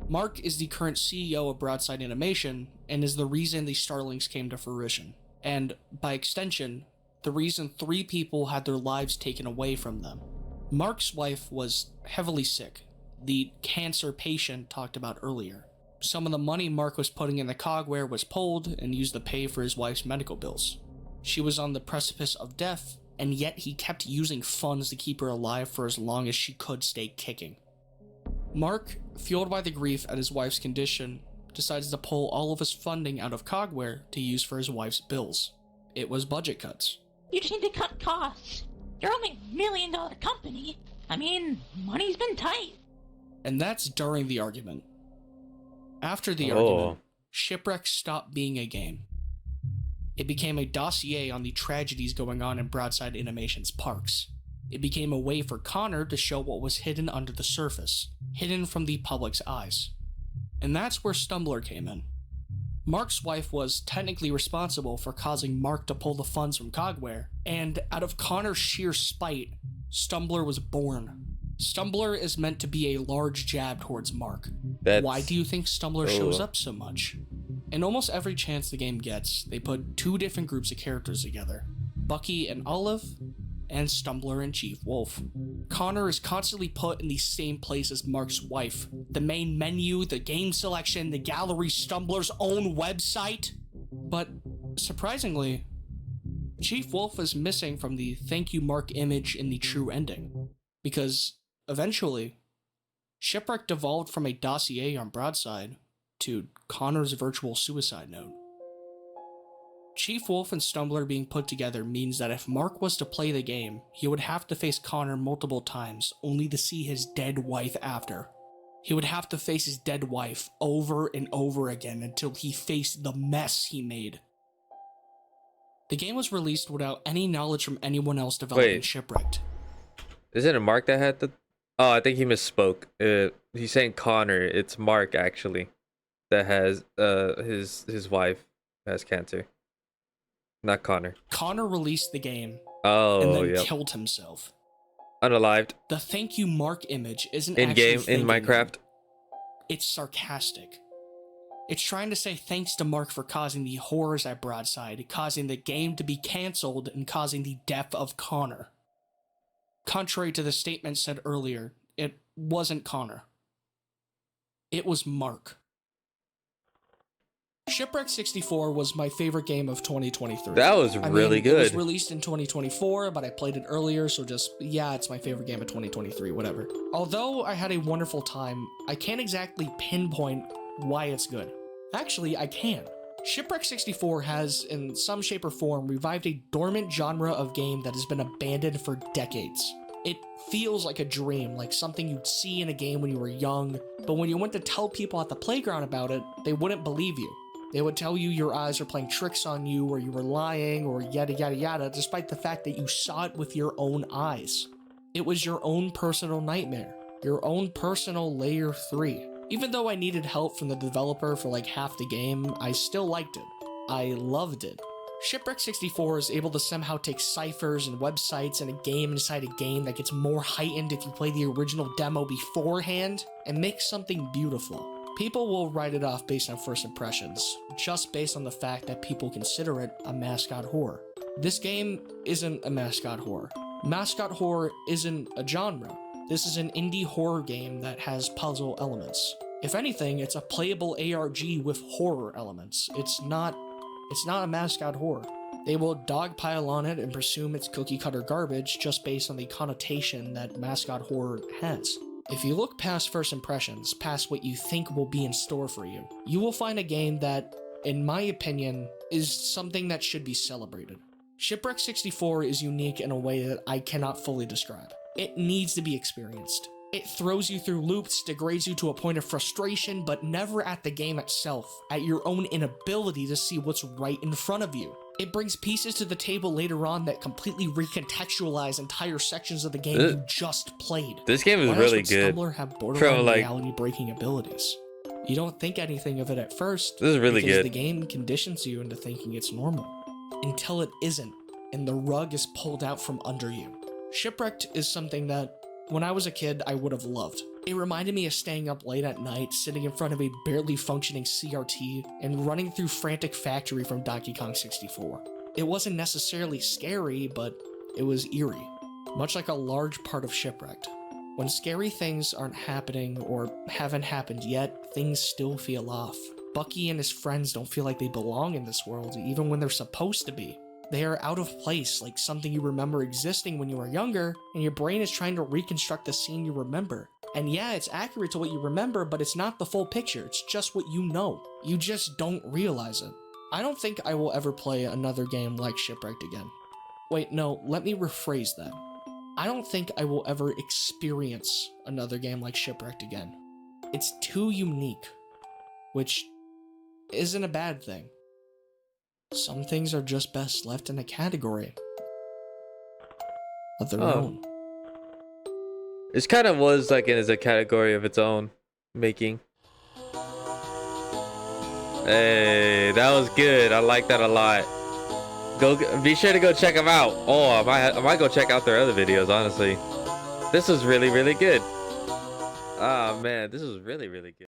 Mark is the current CEO of Broadside Animation, and is the reason the Starlings came to fruition. And, by extension, the reason 3 people had their lives taken away from them. Mark's wife was heavily sick, the cancer patient talked about earlier. Some of the money Mark was putting in the cogware was pulled and used to pay for his wife's medical bills. She was on the precipice of death, and yet he kept using funds to keep her alive for as long as she could stay kicking. Mark, fueled by the grief at his wife's condition, decides to pull all of his funding out of cogware to use for his wife's bills. It was budget cuts. You just need to cut costs. You're only a $1 million company. I mean, money's been tight. And that's during the argument. After the argument, Shipwrecked stopped being a game. It became a dossier on the tragedies going on in Broadside Animation's parks. It became a way for Connor to show what was hidden under the surface, hidden from the public's eyes. And that's where Stumbler came in. Mark's wife was technically responsible for causing Mark to pull the funds from Cogware, and out of Connor's sheer spite, Stumbler was born. Stumbler is meant to be a large jab towards Mark. Why do you think Stumbler shows up so much? In almost every chance the game gets, they put two different groups of characters together, Bucky and Olive, and Stumbler and Chief Wolf. Connor is constantly put in the same place as Mark's wife. The main menu, the game selection, the gallery, Stumbler's own website. But surprisingly, Chief Wolf is missing from the thank you Mark image in the true ending. Because eventually, Shipwrecked devolved from a dossier on Broadside to Connor's virtual suicide note. Chief Wolf and Stumbler being put together means that if Mark was to play the game, he would have to face Connor multiple times, only to see his dead wife after. He would have to face his dead wife over and over again until he faced the mess he made. The game was released without any knowledge from anyone else developing Shipwrecked. Isn't it Mark that had the... Oh, I think he misspoke. He's saying Connor. It's Mark, actually, that has his wife has cancer. Not Connor. Connor released the game and then killed himself. Unalived. The thank you Mark image isn't in-game in Minecraft. It's sarcastic. It's trying to say thanks to Mark for causing the horrors at Broadside, causing the game to be cancelled, and causing the death of Connor. Contrary to the statement said earlier, it wasn't Connor. It was Mark. Shipwrecked 64 was my favorite game of 2023. That was really good. It was released in 2024, but I played it earlier, so it's my favorite game of 2023, whatever. Although I had a wonderful time, I can't exactly pinpoint why it's good. Actually, I can. Shipwrecked 64 has, in some shape or form, revived a dormant genre of game that has been abandoned for decades. It feels like a dream, like something you'd see in a game when you were young, but when you went to tell people at the playground about it, they wouldn't believe you. They would tell you your eyes are playing tricks on you, or you were lying, or yada yada yada, despite the fact that you saw it with your own eyes. It was your own personal nightmare, your own personal Layer 3. Even though I needed help from the developer for like half the game, I still liked it. I loved it. Shipwrecked 64 is able to somehow take ciphers and websites and a game inside a game that gets more heightened if you play the original demo beforehand and make something beautiful. People will write it off based on first impressions, just based on the fact that people consider it a mascot horror. This game isn't a mascot horror. Mascot horror isn't a genre. This is an indie horror game that has puzzle elements. If anything, it's a playable ARG with horror elements. It's not a mascot horror. They will dogpile on it and presume it's cookie cutter garbage just based on the connotation that mascot horror has. If you look past first impressions, past what you think will be in store for you, you will find a game that, in my opinion, is something that should be celebrated. Shipwrecked 64 is unique in a way that I cannot fully describe. It needs to be experienced. It throws you through loops, degrades you to a point of frustration, but never at the game itself, at your own inability to see what's right in front of you. It brings pieces to the table later on that completely recontextualize entire sections of the game you just played. This game is really good. Stumbler have borderline reality-breaking abilities. You don't think anything of it at first. This is really because good. The game conditions you into thinking it's normal, until it isn't, and the rug is pulled out from under you. Shipwrecked is something that, when I was a kid, I would have loved. It reminded me of staying up late at night, sitting in front of a barely functioning CRT, and running through Frantic Factory from Donkey Kong 64. It wasn't necessarily scary, but it was eerie, much like a large part of Shipwrecked. When scary things aren't happening or haven't happened yet, things still feel off. Bucky and his friends don't feel like they belong in this world, even when they're supposed to be. They are out of place, like something you remember existing when you were younger, and your brain is trying to reconstruct the scene you remember. And yeah, it's accurate to what you remember, but it's not the full picture, it's just what you know. You just don't realize it. I don't think I will ever play another game like Shipwrecked again. Wait, no, let me rephrase that. I don't think I will ever experience another game like Shipwrecked again. It's too unique, which isn't a bad thing. Some things are just best left in a category of their own. It kind of was like it is a category of its own making. Hey, that was good. I like that a lot. Be sure to go check them out. Oh, I might go check out their other videos, honestly. This was really, really good. Ah, man, this was really, really good.